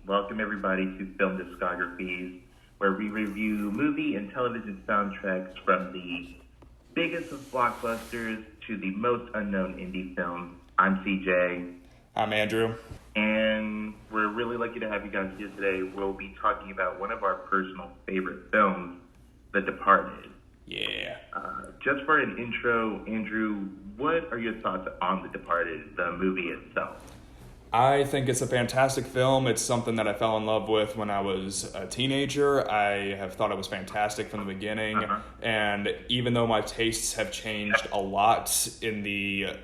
Welcome everybody to Film Discographies, where we review movie and television soundtracks from the biggest of blockbusters to the most unknown indie films. I'm CJ. I'm Andrew. And we're really lucky to have you guys here today. We'll be talking about one of our personal favorite films, The Departed. Yeah. Just for an intro, Andrew, what are your thoughts on The Departed, the movie itself? I think it's a fantastic film. It's something that I fell in love with when I was a teenager. I have thought it was fantastic from the beginning. And even though my tastes have changed a lot in the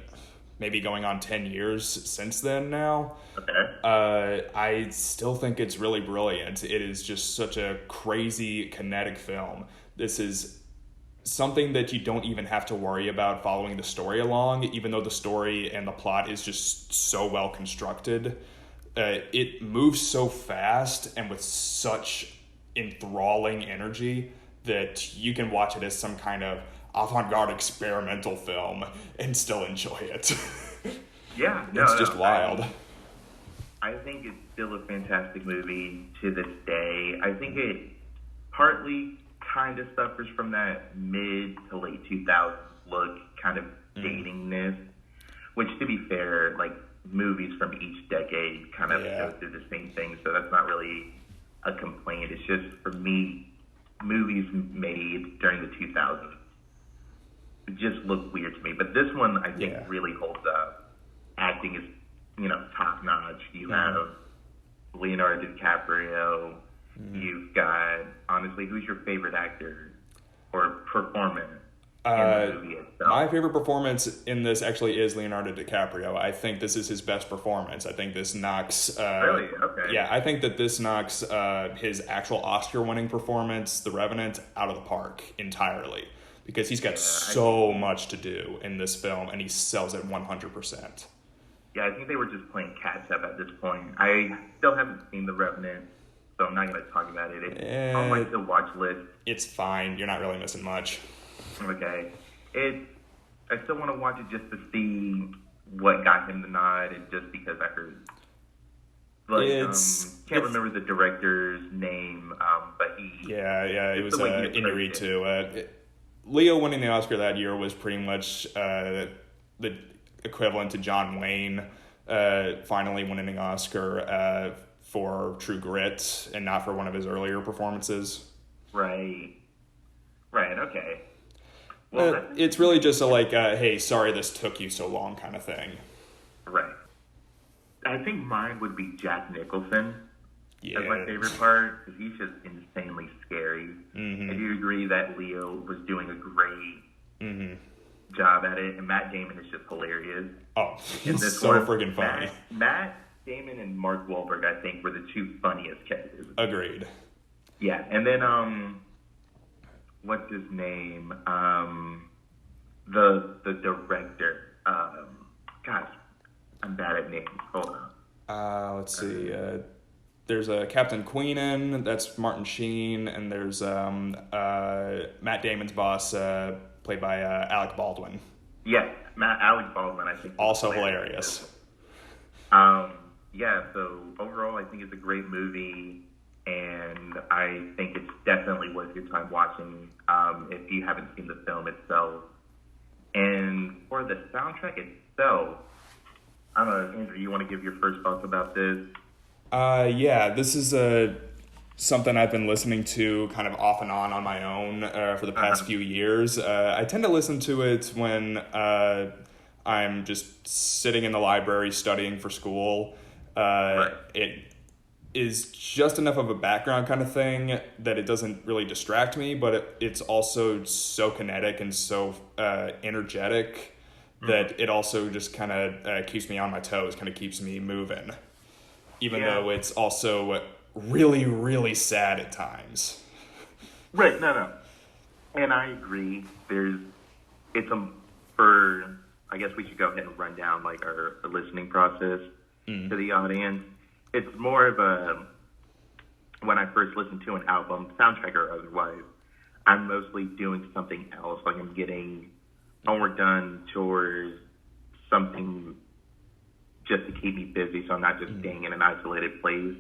maybe going on 10 years since then now, I still think it's really brilliant. It is just such a crazy, kinetic film. This is something that you don't even have to worry about following the story along, even though the story and the plot is just so well constructed. It moves so fast and with such enthralling energy that you can watch it as some kind of avant-garde experimental film and still enjoy it. Yeah, it's just wild. I think it's still a fantastic movie to this day. I think it partly kind of suffers from that mid to late 2000s look, kind of datingness, which, to be fair, like, movies from each decade kind of go through the same thing, so that's not really a complaint. It's just, for me, movies made during the 2000s just look weird to me. But this one, I think, really holds up. Acting is, top-notch. You have Leonardo DiCaprio. You've got, honestly, who's your favorite actor or performance in the movie itself? My favorite performance in this actually is Leonardo DiCaprio. I think this is his best performance. I think this knocks... really? Okay. Yeah, I think that this knocks his actual Oscar-winning performance, The Revenant, out of the park entirely. Because he's got so much to do in this film, and he sells it 100%. Yeah, I think they were just playing catch-up at this point. I still haven't seen The Revenant, so I'm not going to talk about it. It's on my to-watch list. It's fine. You're not really missing much. Okay. I still want to watch it just to see what got him the nod, and just because I heard... can't remember the director's name, but he... Yeah, it was Inarritu. Leo winning the Oscar that year was pretty much the equivalent to John Wayne finally winning an Oscar for True Grit and not for one of his earlier performances. Right, okay. Well, it's really just a hey, sorry this took you so long kind of thing. Right. I think mine would be Jack Nicholson as my favorite part, because he's just insanely scary. And you agree that Leo was doing a great job at it, and Matt Damon is just hilarious. Oh, he's so friggin' funny. Matt Damon and Mark Wahlberg, I think, were the two funniest characters. Agreed. Yeah, and then, what's his name? The director. Gosh, I'm bad at names. Hold on. Let's see. There's a Captain Queenan, that's Martin Sheen, and there's Matt Damon's boss, played by Alec Baldwin. Yes, Alec Baldwin, I think. Also hilarious. So overall, I think it's a great movie, and I think it's definitely worth your time watching if you haven't seen the film itself. And for the soundtrack itself, I don't know, Andrew, you want to give your first thoughts about this? This is something I've been listening to kind of off and on my own for the past few years. I tend to listen to it when I'm just sitting in the library studying for school. It is just enough of a background kind of thing that it doesn't really distract me, but it's also so kinetic and so energetic that it also just kind of keeps me on my toes, kind of keeps me moving. Even though it's also really, really sad at times. Right, no. And I agree. I guess we should go ahead and run down like our listening process to the audience. It's more of when I first listen to an album, soundtrack or otherwise, I'm mostly doing something else. Like I'm getting homework done, chores, something just to keep me busy so I'm not just staying in an isolated place.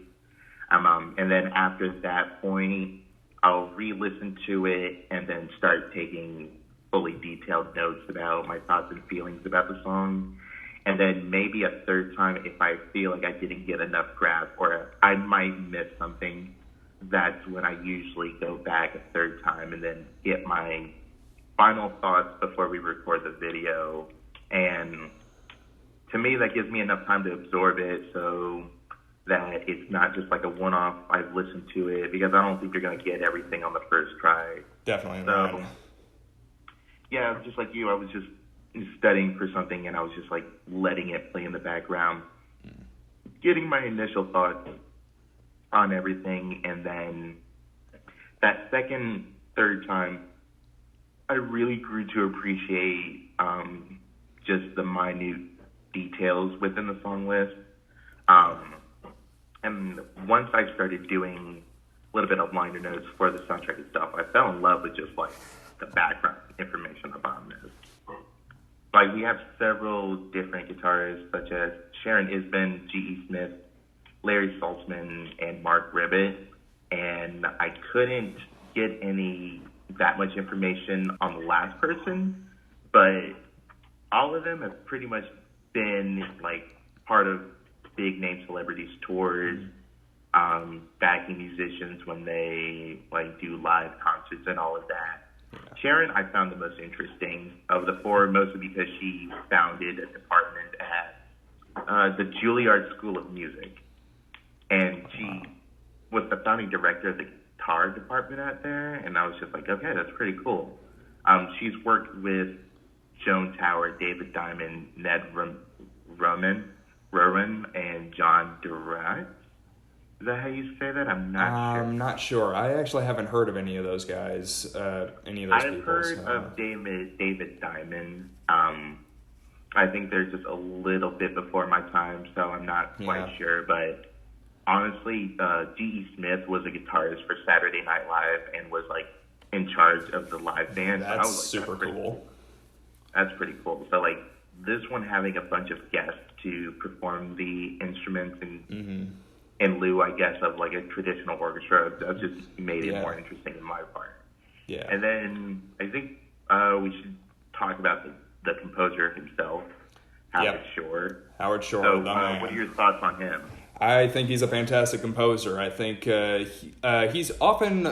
And then after that point, I'll re-listen to it and then start taking fully detailed notes about my thoughts and feelings about the song. And then maybe a third time, if I feel like I didn't get enough grasp or I might miss something, that's when I usually go back a third time and then get my final thoughts before we record the video. And to me, that gives me enough time to absorb it so that it's not just like a one-off, I've listened to it, because I don't think you're going to get everything on the first try. Definitely so, not. Yeah, just like you, I was just studying for something and I was just like letting it play in the background, getting my initial thoughts on everything. And then that second, third time, I really grew to appreciate just the minute details within the song list. And once I started doing a little bit of liner notes for the soundtrack and stuff, I fell in love with just like the background information about this. Like, we have several different guitarists, such as Sharon Isbin, G.E. Smith, Larry Saltzman, and Mark Ribbett, and I couldn't get that much information on the last person, but all of them have pretty much been like part of big name celebrities' tours, backing musicians when they like do live concerts and all of that. Sharon, I found the most interesting of the four, mostly because she founded a department at the Juilliard School of Music, and she was the founding director of the guitar department out there, and I was just like, okay, that's pretty cool. She's worked with Joan Tower, David Diamond, Ned Rowan, and John Durant. Is that how you say that? I'm not sure. I'm not sure. I actually haven't heard of any of those guys, any of those people. I've heard of David Diamond. I think they're just a little bit before my time, so I'm not quite sure. But honestly, G.E. Smith was a guitarist for Saturday Night Live and was like in charge of the live band. That's so I was like, super cool. That's pretty cool. So like this one having a bunch of guests to perform the instruments and in lieu, I guess, of like a traditional orchestra, that just made it more interesting in my part. Yeah. And then I think we should talk about the composer himself, Howard Shore. Howard Shore. So, what are your thoughts on him? I think he's a fantastic composer. I think he's often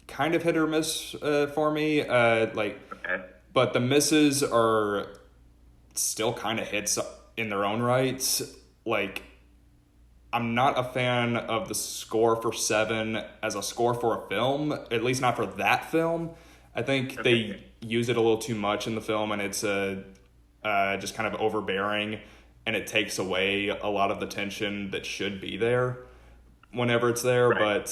kind of hit or miss for me. But the misses are still kind of hits in their own right. Like, I'm not a fan of the score for Seven as a score for a film, at least not for that film. I think they use it a little too much in the film, and it's just kind of overbearing, and it takes away a lot of the tension that should be there whenever it's there. Right. But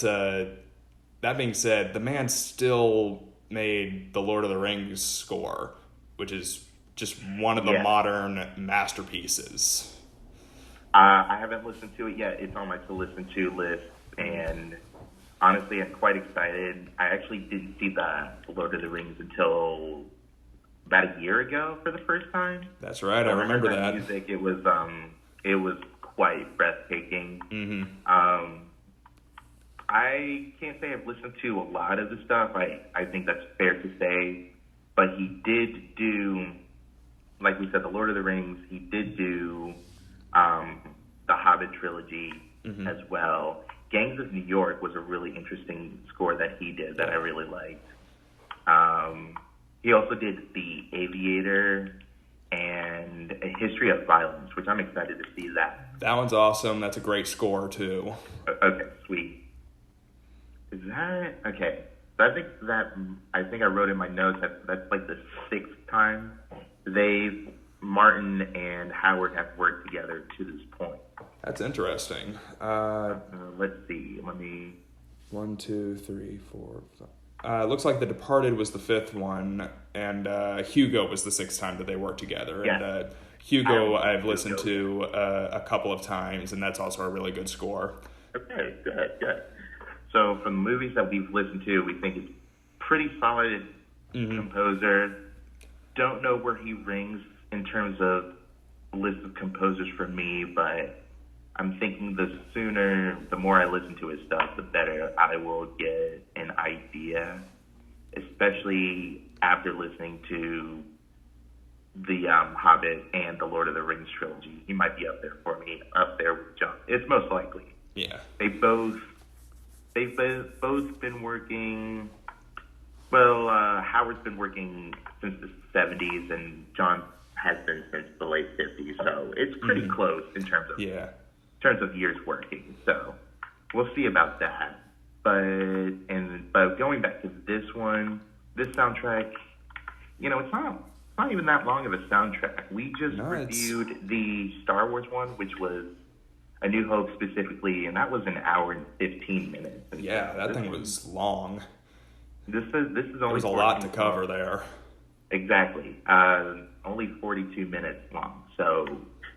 that being said, the man still made the Lord of the Rings score, which is just one of the modern masterpieces. I haven't listened to it yet. It's on my to-listen-to list, and honestly, I'm quite excited. I actually didn't see the Lord of the Rings until about a year ago for the first time. That's right. I remember that. Music, it was quite breathtaking. Mm-hmm. I can't say I've listened to a lot of the stuff. I think that's fair to say, but he did do, like we said, the Lord of the Rings. He did do the Hobbit trilogy as well. Gangs of New York was a really interesting score that he did that I really liked. He also did The Aviator and A History of Violence, which I'm excited to see that. That one's awesome. That's a great score, too. Okay, sweet. Is that... Okay. So I think I wrote in my notes that's like the 6th time Martin and Howard have worked together to this point. That's interesting. Let's see. 1, 2, 3, 4, 5. Looks like The Departed was the 5th one, and Hugo was the 6th time that they worked together. Yeah. And Hugo I've listened to a couple of times, and that's also a really good score. Okay, good. So from the movies that we've listened to, we think it's pretty solid composer. Don't know where he rings in terms of list of composers for me, but I'm thinking the more I listen to his stuff, the better I will get an idea, especially after listening to the Hobbit and the Lord of the Rings trilogy. He might be up there for me, up there with John. It's most likely. Yeah. They've both been working. Well, Howard's been working since the 70s, and John has been since the late 50s. So it's pretty close in terms of years working. So we'll see about that. But going back to this soundtrack, it's not even that long of a soundtrack. We just reviewed the Star Wars one, which was A New Hope specifically, and that was an hour and 15 minutes. And yeah, that thing was long. This is only. There's a lot to cover there. Exactly. Only 42 minutes long. So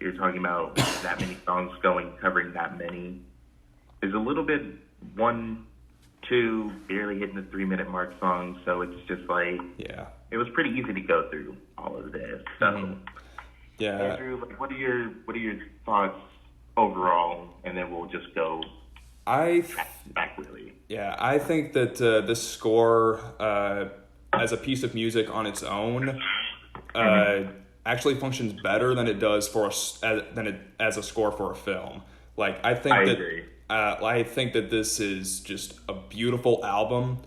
you're talking about that many songs covering that many. There's a little bit 1, 2, barely hitting the 3-minute mark songs. So it's just like, it was pretty easy to go through all of this. So, Andrew, what are your thoughts overall? And then we'll just go back really. Yeah, I think that this score, as a piece of music on its own, actually functions better than it does as a score for a film. Like, I agree. I think that this is just a beautiful album,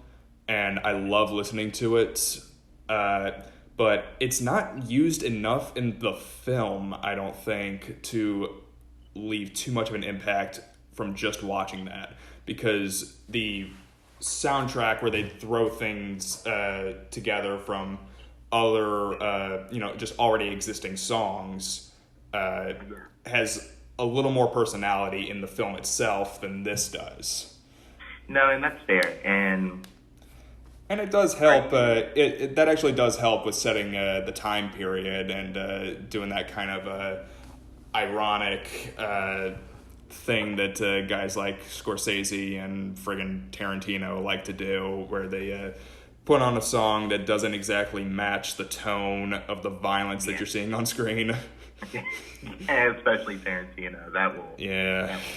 and I love listening to it. But it's not used enough in the film, I don't think, to leave too much of an impact from just watching that. Because the soundtrack, where they throw things together from other, just already existing songs, has a little more personality in the film itself than this does. No, and that's fair. And it does help. That actually does help with setting the time period and doing that kind of ironic thing that guys like Scorcese and friggin' Tarantino like to do, where they put on a song that doesn't exactly match the tone of the violence that you're seeing on screen. And especially Tarantino, that will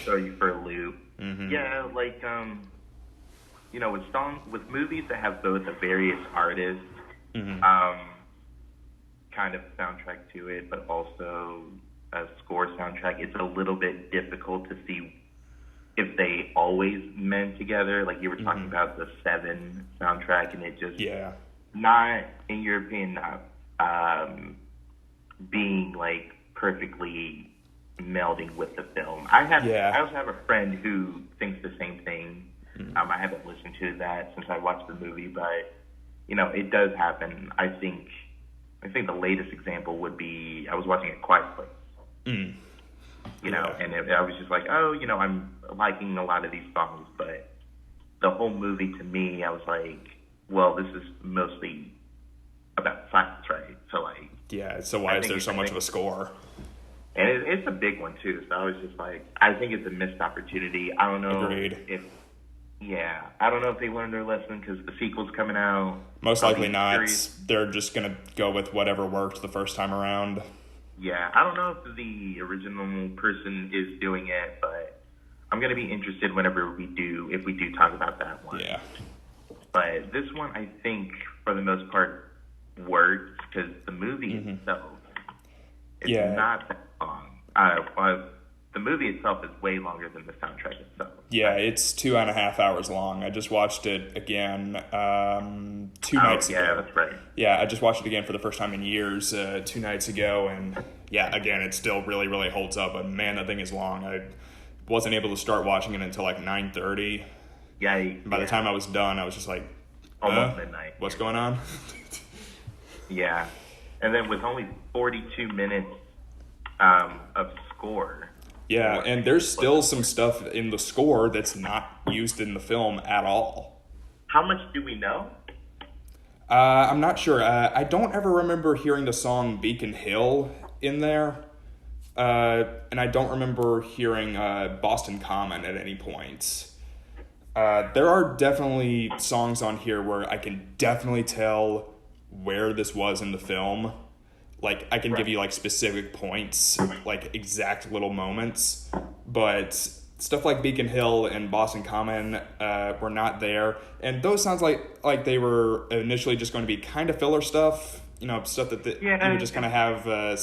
throw you for a loop. Mm-hmm. Yeah, like with movies that have both a various artists kind of soundtrack to it, but also a score soundtrack, it's a little bit difficult to see if they always mend together. Like you were talking about the Seven soundtrack, and it just not, in your opinion, not being like perfectly melding with the film. I also have a friend who thinks the same thing. I haven't listened to that since I watched the movie, but it does happen. I think the latest example would be, I was watching A Quiet Place. And I was just like, I'm liking a lot of these songs, but the whole movie, to me, I was like, well, this is mostly about silence, right? So like, so why is there so much of a score? And it's a big one too. So I was just like, I think it's a missed opportunity. I don't know if they learned their lesson because the sequel's coming out. Most likely not. Curious. They're just gonna go with whatever worked the first time around. Yeah, I don't know if the original person is doing it, but I'm going to be interested if we do talk about that one. Yeah. But this one, I think, for the most part, works because the movie itself is not that long. The movie itself is way longer than the soundtrack itself. Yeah, it's 2.5 hours long. I just watched it again 2 nights ago. Yeah, that's right. Yeah, I just watched it again for the first time in years 2 nights ago, and again, it still really, really holds up. But man, that thing is long. I wasn't able to start watching it until like 9:30. Yeah. By the time I was done, I was just like, almost midnight. What's going on? Yeah, and then with only 42 minutes of score. Yeah, and there's still some stuff in the score that's not used in the film at all. How much do we know? I'm not sure. I don't ever remember hearing the song Beacon Hill in there. And I don't remember hearing Boston Common at any point. There are definitely songs on here where I can definitely tell where this was in the film. Like, I can give you, like, specific points, like, exact little moments. but stuff like Beacon Hill and Boston Common were not there, and those sounds like they were initially just going to be kind of filler stuff, stuff that you would just kind of have a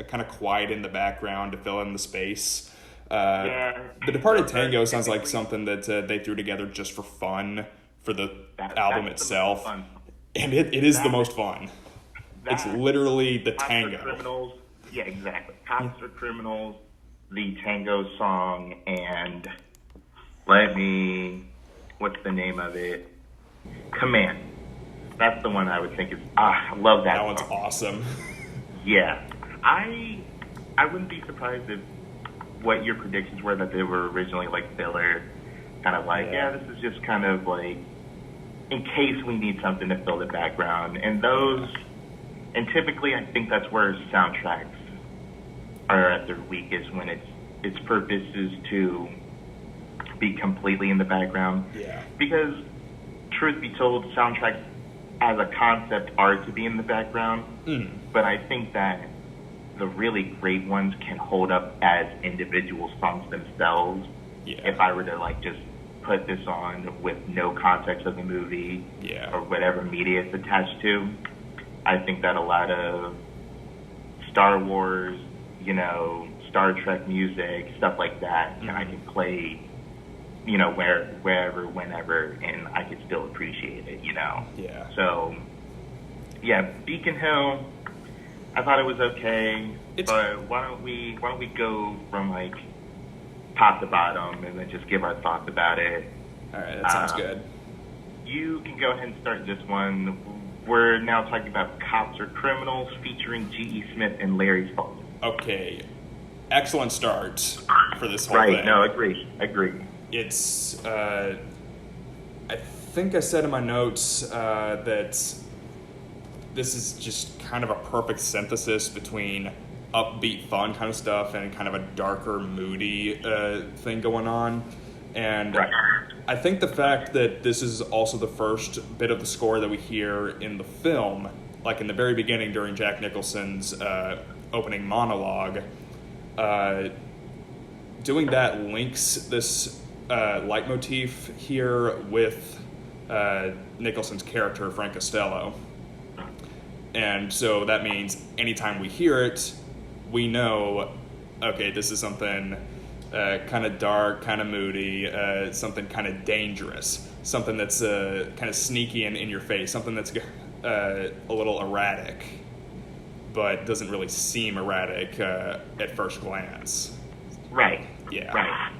kind of quiet in the background to fill in the space. The Departed Tango sounds like something that they threw together just for fun for the album itself, and it is the most fun. It's literally the Tango. Criminals. Yeah, exactly. Cops are Criminals, the Tango song, and what's the name of it? Command. That's the one I would think is, I love that song. That one's awesome. Yeah. I wouldn't be surprised if what your predictions were, that they were originally like filler, kind of like, this is just kind of like, in case we need something to fill the background. And typically I think that's where soundtracks are at their weakest, when its purpose is to be completely in the background. Yeah. Because, truth be told, soundtracks as a concept are to be in the background, but I think that the really great ones can hold up as individual songs themselves. Yeah. If I were to like just put this on with no context of the movie or whatever media it's attached to, I think that a lot of Star Wars, Star Trek music, stuff like that, I can play, wherever, whenever, and I could still appreciate it, Yeah. So, Beacon Hill, I thought it was okay, but why don't we go from like top to bottom and then just give our thoughts about it. All right, that sounds good. You can go ahead and start this one. We're now talking about Cops or Criminals, featuring G.E. Smith and Larry Sullivan. Okay, excellent start for this whole thing. Right, no, agree. It's, I think I said in my notes that this is just kind of a perfect synthesis between upbeat, fun kind of stuff and kind of a darker, moody thing going on. And I think the fact that this is also the first bit of the score that we hear in the film, like in the very beginning during Jack Nicholson's opening monologue, doing that links this leitmotif here with Nicholson's character, Frank Costello. And so that means anytime we hear it, we know, okay, this is something kind of dark, kind of moody, something kind of dangerous, something that's kind of sneaky and in your face, something that's a little erratic, but doesn't really seem erratic at first glance. Right. Yeah. Right.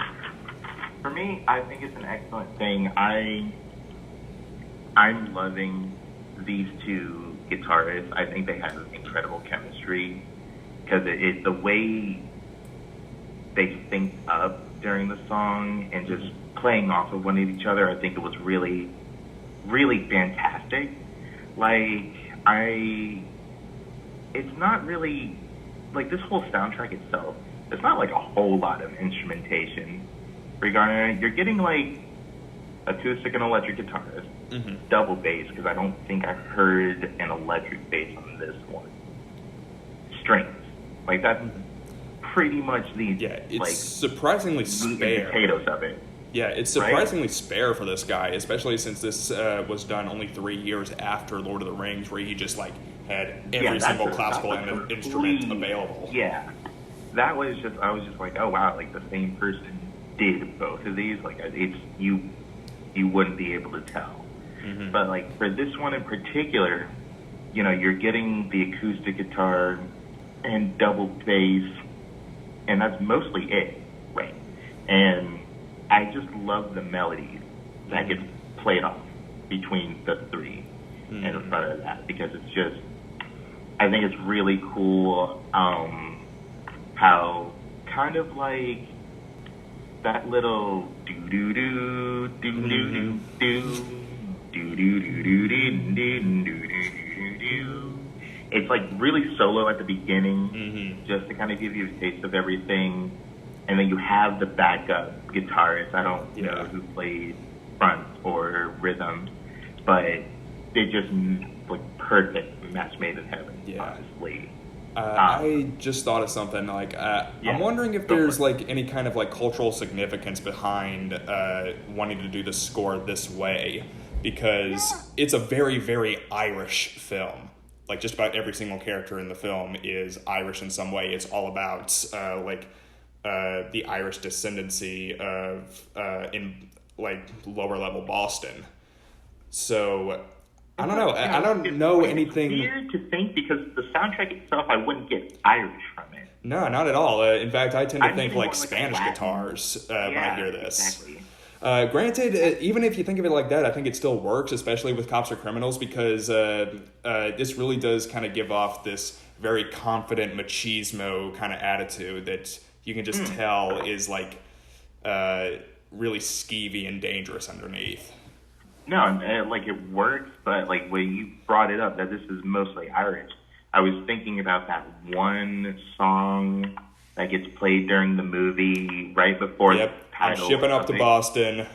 For me, I think it's an excellent thing. I'm loving these two guitarists. I think they have incredible chemistry, because the way they synced up during the song and just playing off of one of each other, I think it was really, really fantastic. Like, it's not really, like, this whole soundtrack itself, it's not like a whole lot of instrumentation regarding it. You're getting like acoustic and electric guitars, double bass, because I don't think I've heard an electric bass on this one. Strings, like that's pretty much it's surprisingly spare. Potatoes of it. Yeah, it's surprisingly spare for this guy, especially since this was done only 3 years after Lord of the Rings, where he just like had every single classical instrument available. Yeah, I was just like, oh wow, like the same person did both of these. Like it's you wouldn't be able to tell. But like for this one in particular, you're getting the acoustic guitar and double bass, and that's mostly it, right? And I just love the melodies that gets played off between the three and in front of that, because it's just, I think it's really cool how kind of like that little do-do-do, do-do-do-do, do-do-do-do-do-do-do-do-do. It's like really solo at the beginning, just to kind of give you a taste of everything. And then you have the backup guitarist. I don't know who played front or rhythm, but they just like perfect match made in heaven, honestly. I just thought of something. Like, I'm wondering if there's like any kind of like cultural significance behind wanting to do the score this way, because it's a very, very Irish film. Like, just about every single character in the film is Irish in some way. It's all about the Irish descendancy of in like lower level Boston. So I don't know. I don't know anything. It's weird to think, because the soundtrack itself, I wouldn't get Irish from it. No, not at all. In fact, I tend to think like Spanish guitars when I hear this. Exactly. Granted, even if you think of it like that, I think it still works, especially with Cops or Criminals, because this really does kind of give off this very confident machismo kind of attitude that you can just tell is like really skeevy and dangerous underneath. No, like it works, but like when you brought it up that this is mostly Irish, I was thinking about that one song that gets played during the movie right before the title. I'm shipping up to Boston,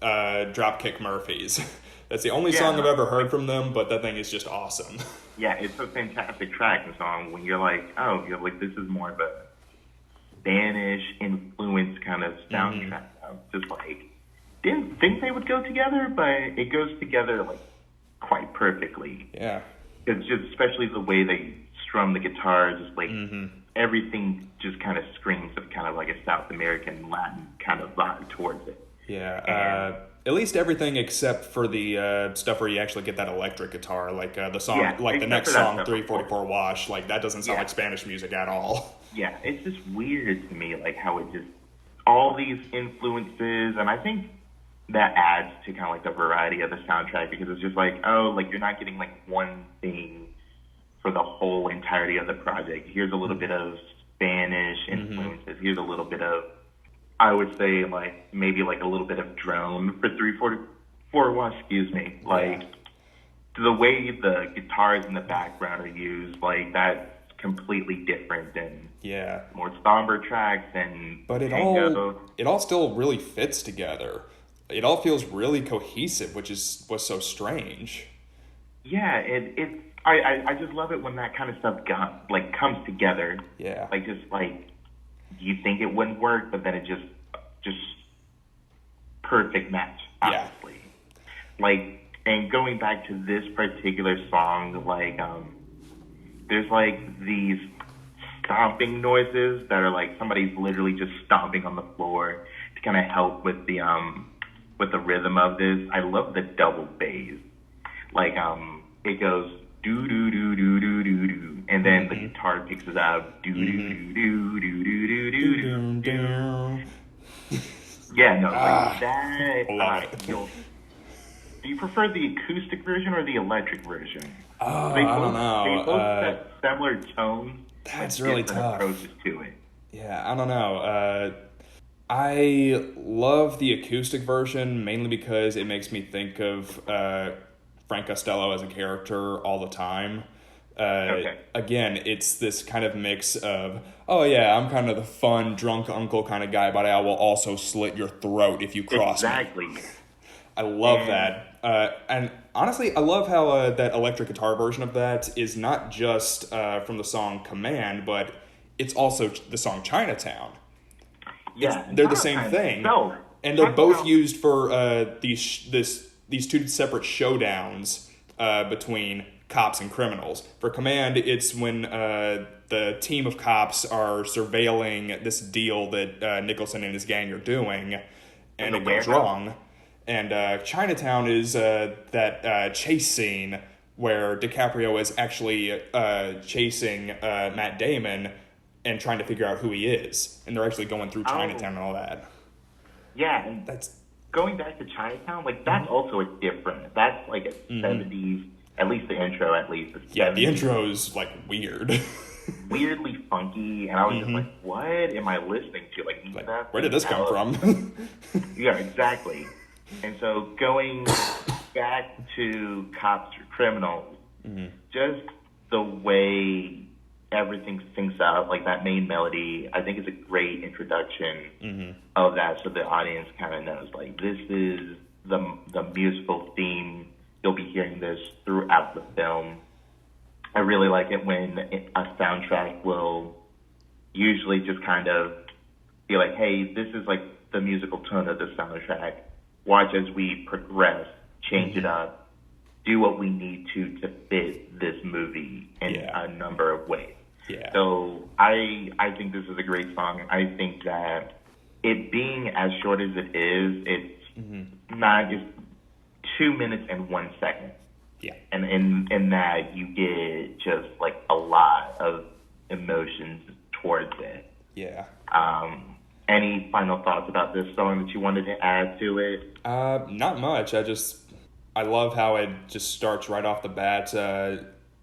Dropkick Murphys. That's the only song I've ever heard from them, but that thing is just awesome. Yeah, it's a fantastic track and song when you're like, oh, you're like, this is more of a Spanish influence kind of soundtrack. Just like, didn't think they would go together, but it goes together like quite perfectly. Yeah. It's just, especially the way they strum the guitars, just like everything just kind of screams of kind of like a South American Latin kind of vibe towards it. Yeah. At least everything except for the stuff where you actually get that electric guitar, like the song, like the next song, 344 Wash, like that doesn't sound like Spanish music at all. Yeah, it's just weird to me, like how it just, all these influences, and I think that adds to kind of like the variety of the soundtrack, because it's just like, oh, like you're not getting like one thing for the whole entirety of the project. Here's a little bit of Spanish influences. Here's a little bit of, I would say, like maybe like a little bit of drone for 344 Wash, like the way the guitars in the background are used, like that's completely different than more somber tracks and but Tango. it all still really fits together. It all feels really cohesive, which was so strange. Yeah, I just love it when that kind of stuff comes together. Yeah. Like just like you think it wouldn't work, but then it just perfect match, honestly. Yeah. Like, and going back to this particular song, like there's like these stomping noises that are like somebody's literally just stomping on the floor to kind of help with the rhythm of this. I love the double bass. Like it goes do do do do do do do, and then the guitar picks it up do do do do do do do do do. Yeah, no, like that. Do you prefer the acoustic version or the electric version? I don't know. They both have similar tones. That's really tough. Approaches to it. Yeah, I don't know. I love the acoustic version mainly because it makes me think of Frank Costello as a character all the time. Again, it's this kind of mix of, oh yeah, I'm kind of the fun, drunk uncle kind of guy, but I will also slit your throat if you cross me. I love that. And honestly, I love how that electric guitar version of that is not just from the song Command, but it's also the song Chinatown. Yeah, they're the same thing, and they're both used for these two separate showdowns between cops and criminals. For Command, it's when the team of cops are surveilling this deal that Nicholson and his gang are doing, and it goes wrong. And Chinatown is that chase scene where DiCaprio is actually chasing Matt Damon and trying to figure out who he is. And they're actually going through Chinatown and all that. Yeah, and that's going back to Chinatown, like that's also a different, that's like a 70s, at least the intro, at least. Yeah, the intro is like weird. Weirdly funky, and I was just like, what am I listening to? Like where did this come from? Yeah, exactly. And so going back to Cops or Criminals, just the way everything syncs out, like that main melody, I think is a great introduction of that, so the audience kind of knows, like, this is the musical theme. You'll be hearing this throughout the film. I really like it when a soundtrack will usually just kind of be like, hey, this is like the musical tone of the soundtrack. Watch as we progress, change it up, do what we need to fit this movie in a number of ways. Yeah. So I think this is a great song. I think that it being as short as it is, it's not just 2 minutes and 1 second. Yeah. And in that you get just like a lot of emotions towards it. Yeah. Any final thoughts about this song that you wanted to add to it? Not much. I love how it just starts right off the bat,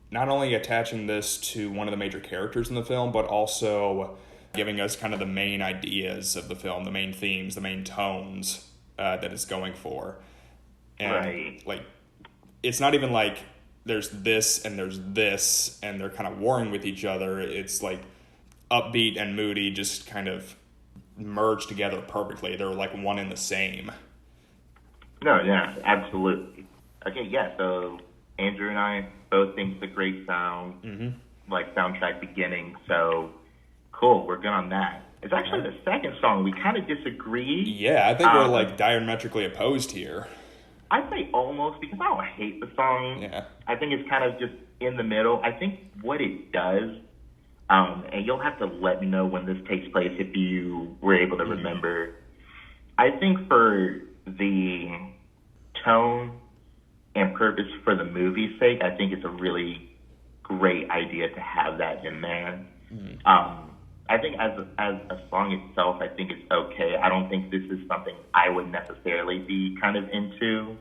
not only attaching this to one of the major characters in the film, but also giving us kind of the main ideas of the film, the main themes, the main tones that it's going for. And like, it's not even like there's this and they're kind of warring with each other. It's like upbeat and moody just kind of merge together perfectly. They're like one and the same. No, yeah, absolutely. Okay, yeah, so Andrew and I both think it's a great sound, like soundtrack beginning, so cool, we're good on that. It's actually the second song we kind of disagree. Yeah, I think we're like diametrically opposed here. I'd say almost, because I don't hate the song. Yeah. I think it's kind of just in the middle. I think what it does, and you'll have to let me know when this takes place if you were able to remember. I think for the tone and purpose for the movie's sake, I think it's a really great idea to have that in there. I think as a song itself, I think it's okay. I don't think this is something I would necessarily be kind of into.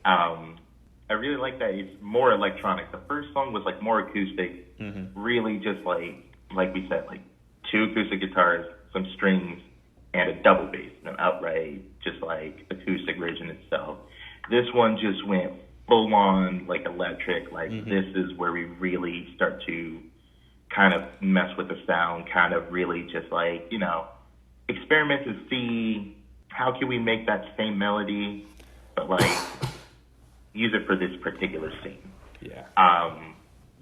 I really like that it's more electronic. The first song was like more acoustic, really just like we said, like 2 acoustic guitars, some strings, and a double bass, an outright just like acoustic version itself. This one just went full on like electric. Like this is where we really start to kind of mess with the sound, kind of really just like, you know, experiment to see how can we make that same melody, but like use it for this particular scene. Yeah.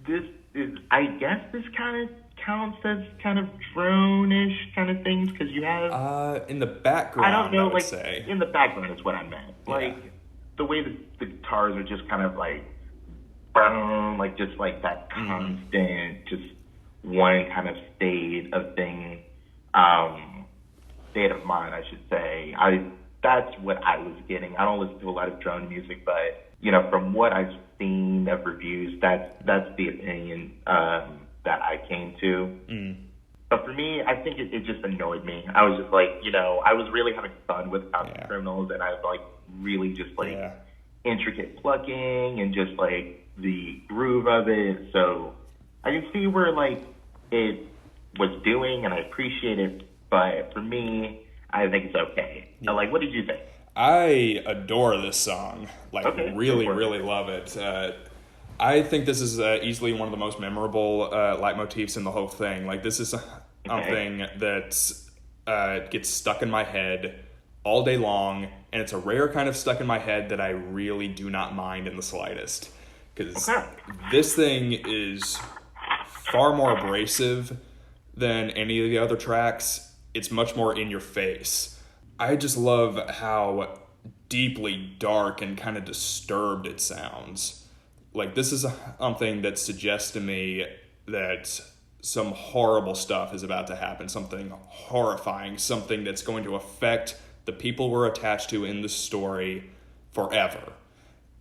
This is, I guess this kind of counts as kind of drone-ish kind of things, because you have... in the background, I don't know, I would like, say. in the background is what I meant. Yeah. Like, the way the guitars are just kind of like, boom, like just like that constant, just one kind of state of thing, state of mind, I should say. That's what I was getting. I don't listen to a lot of drone music, but, you know, from what I've seen of reviews, that's the opinion that I came to. But for me, I think it just annoyed me. I was just like, you know, I was really having fun with Counting Criminals, and I was like really just like intricate plucking and just like the groove of it. So I can see where like it was doing, and I appreciate it. But for me, I think it's okay. Yeah. Like, what did you think? I adore this song. Like, really love it. I think this is easily one of the most memorable leitmotifs in the whole thing. Like, this is something that gets stuck in my head all day long, and it's a rare kind of stuck in my head that I really do not mind in the slightest. Because this thing is far more abrasive than any of the other tracks. It's much more in your face. I just love how deeply dark and kind of disturbed it sounds. Like, this is something that suggests to me that some horrible stuff is about to happen, something horrifying, something that's going to affect the people we're attached to in the story forever.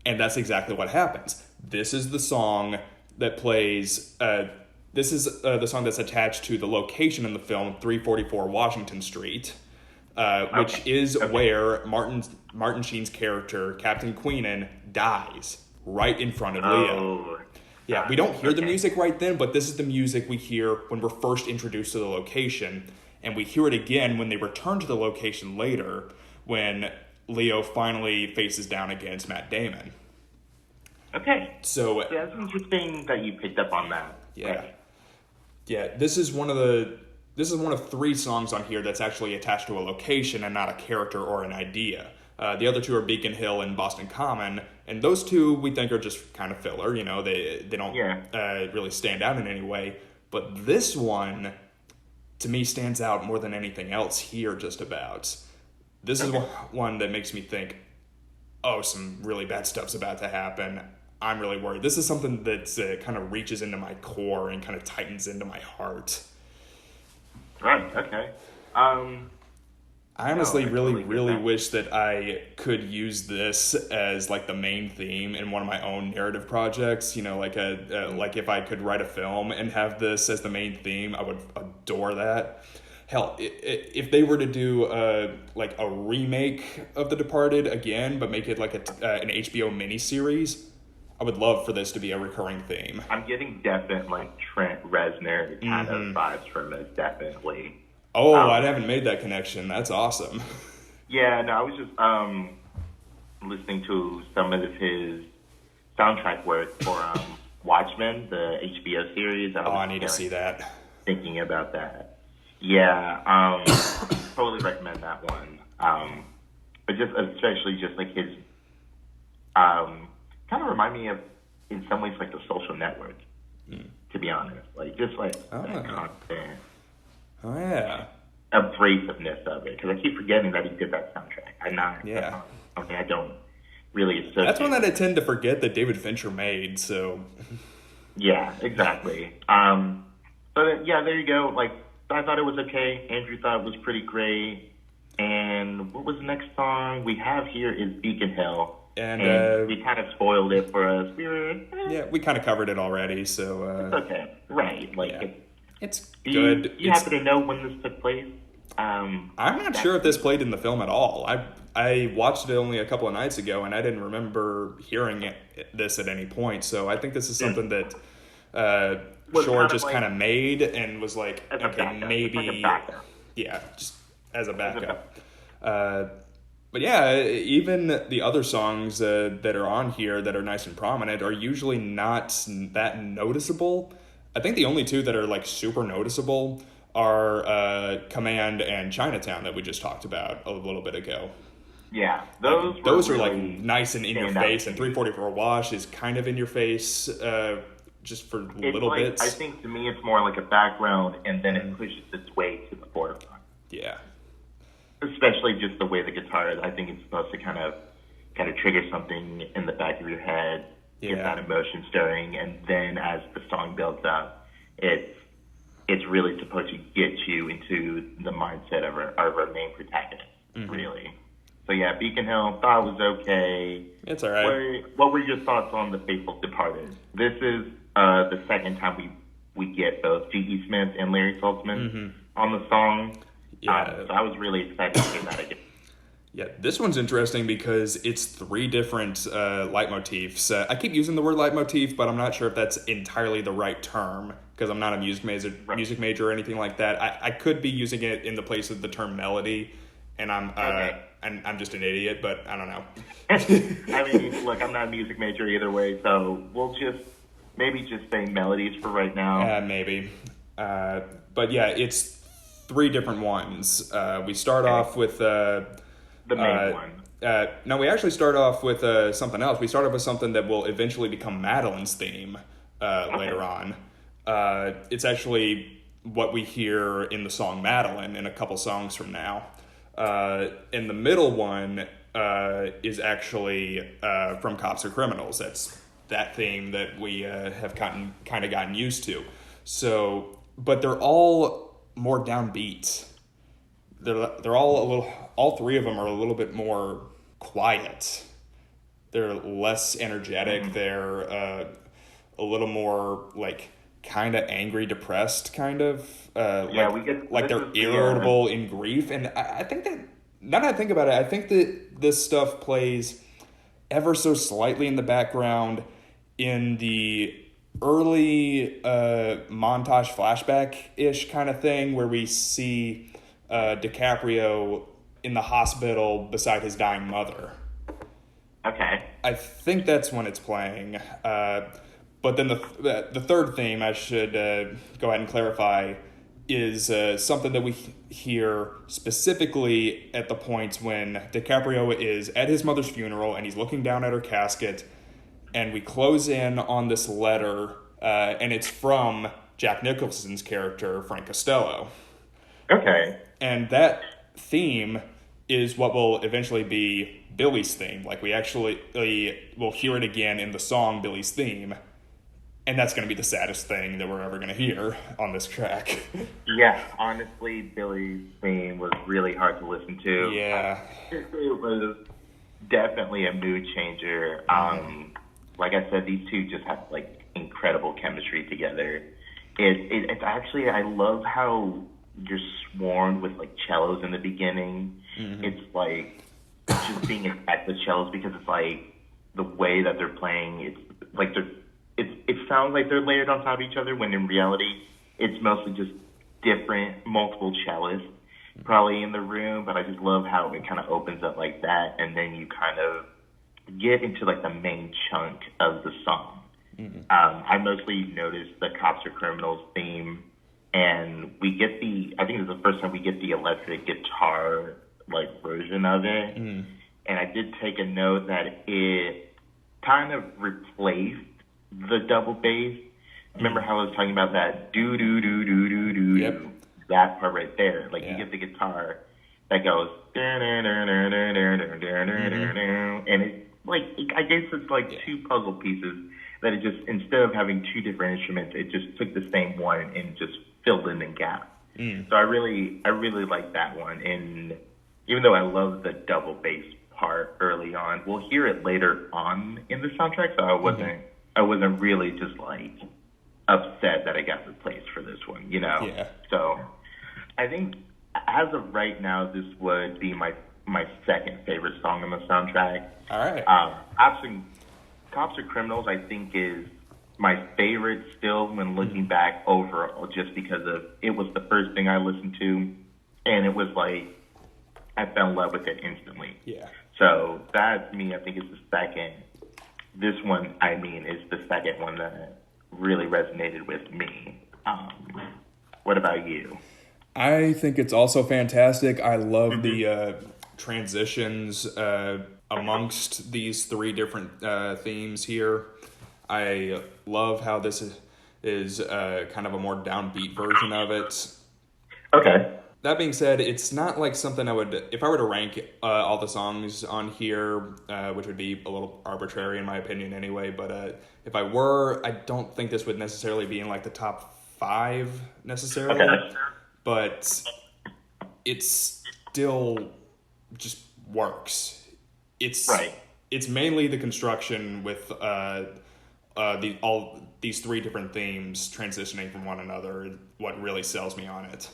And that's exactly what happens. This is the song that plays, this is the song that's attached to the location in the film, 344 Washington Street, which is where Martin Sheen's character, Captain Queenan, dies. Right in front of Leo. Yeah, we don't hear the music right then, but this is the music we hear when we're first introduced to the location, and we hear it again when they return to the location later, when Leo finally faces down against Matt Damon. Okay. So that's interesting that you picked up on that. Yeah. Right. Yeah, this is one of 3 songs on here that's actually attached to a location and not a character or an idea. The other 2 are Beacon Hill and Boston Common, And those two we think are just kind of filler, you know, they don't Yeah. really stand out in any way. But this one, to me, stands out more than anything else here, just about. This is one that makes me think, oh, some really bad stuff's about to happen. I'm really worried. This is something that kind of reaches into my core and kind of tightens into my heart. Right, okay. I honestly really wish that I could use this as like the main theme in one of my own narrative projects. You know, like like if I could write a film and have this as the main theme, I would adore that. Hell, if they were to do like a remake of The Departed again, but make it like an HBO miniseries, I would love for this to be a recurring theme. I'm getting definite like Trent Reznor kind of vibes from it, definitely. Oh, I haven't made that connection. That's awesome. Yeah, no, I was just listening to some of his soundtrack work for Watchmen, the HBO series. I need to see that. Thinking about that. Yeah, totally recommend that one. But just especially just like his, kind of remind me of, in some ways, like The Social Network, to be honest. Like, just like that constant. Oh, yeah. Abrasiveness of it, because I keep forgetting that he did that soundtrack. I don't really associate. That's one that I tend to forget that David Fincher made. So. Yeah, exactly. But yeah, there you go. Like, I thought it was okay. Andrew thought it was pretty great. And what was the next song we have here is Beacon Hill. And we kind of spoiled it for us. We kind of covered it already. So. It's okay, right? Like. Yeah. It's good. You happen to know when this took place? I'm not sure if this played in the film at all. I watched it only a couple of nights ago, and I didn't remember hearing this at any point. So I think this is something that Shore just kind of made and was like, okay, maybe, just as a backup. But yeah, even the other songs that are on here that are nice and prominent are usually not that noticeable. I think the only two that are like super noticeable are Command and Chinatown that we just talked about a little bit ago. Yeah, those are like nice and in your face, and 344 Wash is kind of in your face, just for little bits. I think to me it's more like a background, and then it pushes its way to the forefront. Yeah, especially just the way the guitar is. I think it's supposed to kind of trigger something in the back of your head. Get that emotion stirring, and then as the song builds up, it's really supposed to get you into the mindset of our main protagonist, really. So yeah, Beacon Hill, thought it was okay. It's all right. What were your thoughts on The Faithful Departed? This is the second time we get both G.E. Smith and Larry Saltzman on the song. Yeah. So I was really excited to hear that again. Yeah, this one's interesting because it's three different leitmotifs. I keep using the word leitmotif, but I'm not sure if that's entirely the right term because I'm not a music major or anything like that. I could be using it in the place of the term melody, and I'm just an idiot, but I don't know. I mean, look, I'm not a music major either way, so we'll maybe just say melodies for right now. Maybe. But yeah, it's three different ones. We start off with... the main one. No, we actually start off with something else. We start off with something that will eventually become Madolyn's theme later on. It's actually what we hear in the song Madolyn in a couple songs from now. And the middle one is actually from Cops or Criminals. That's that theme that we have kind of gotten used to. So, but they're all more downbeat. They're all three of them are a little bit more quiet. They're less energetic. They're a little more like kind of angry, depressed, kind of. They're irritable in grief. And I think that, now that I think about it, I think that this stuff plays ever so slightly in the background in the early montage flashback-ish kind of thing where we see DiCaprio in the hospital beside his dying mother. Okay. I think that's when it's playing. But then the third theme, I should go ahead and clarify, is something that we hear specifically at the point when DiCaprio is at his mother's funeral and he's looking down at her casket, and we close in on this letter, and it's from Jack Nicholson's character, Frank Costello. Okay. And that theme is what will eventually be Billy's theme. Like, we actually will hear it again in the song Billy's Theme. And that's going to be the saddest thing that we're ever going to hear on this track. Yeah, honestly, Billy's Theme was really hard to listen to. Yeah. It was definitely a mood changer. Like I said, these two just have, like, incredible chemistry together. It's actually, I love how you're sworn with, like, cellos in the beginning. Mm-hmm. It's, like, just being attacked with cellos because it's, like, the way that they're playing, it's, like, it sounds like they're layered on top of each other, when in reality, it's mostly just multiple cellists probably in the room, but I just love how it kind of opens up like that, and then you kind of get into, like, the main chunk of the song. Mm-hmm. I mostly noticed the Cops Are Criminals theme, and we get I think it's the first time we get the electric guitar, like, version of it, and I did take a note that it kind of replaced the double bass. Remember how I was talking about that do-do-do-do-do-do? Yep. That part right there. Like, yeah. You get the guitar that goes, and it, like, I guess it's like two puzzle pieces that it just, instead of having two different instruments, it just took the same one and just filled in the gap. So I really like that one. And even though I love the double bass part early on, we'll hear it later on in the soundtrack, so I wasn't really just, like, upset that I got replaced for this one, you know? Yeah. So I think as of right now, this would be my second favorite song on the soundtrack. All right. Cops Are Criminals, I think, is my favorite still when looking back overall, just because it was the first thing I listened to, and it was like, I fell in love with it instantly. Yeah. So that, to me, I think is the second. This one, I mean, is the second one that really resonated with me. What about you? I think it's also fantastic. I love the transitions amongst these three different themes here. I love how this is kind of a more downbeat version of it. Okay. That being said, it's not like something I would, if I were to rank all the songs on here, which would be a little arbitrary in my opinion anyway, but if I were, I don't think this would necessarily be in, like, the top 5 necessarily. Okay. But it still just works. It's mainly the construction with all these three different themes transitioning from one another what really sells me on it.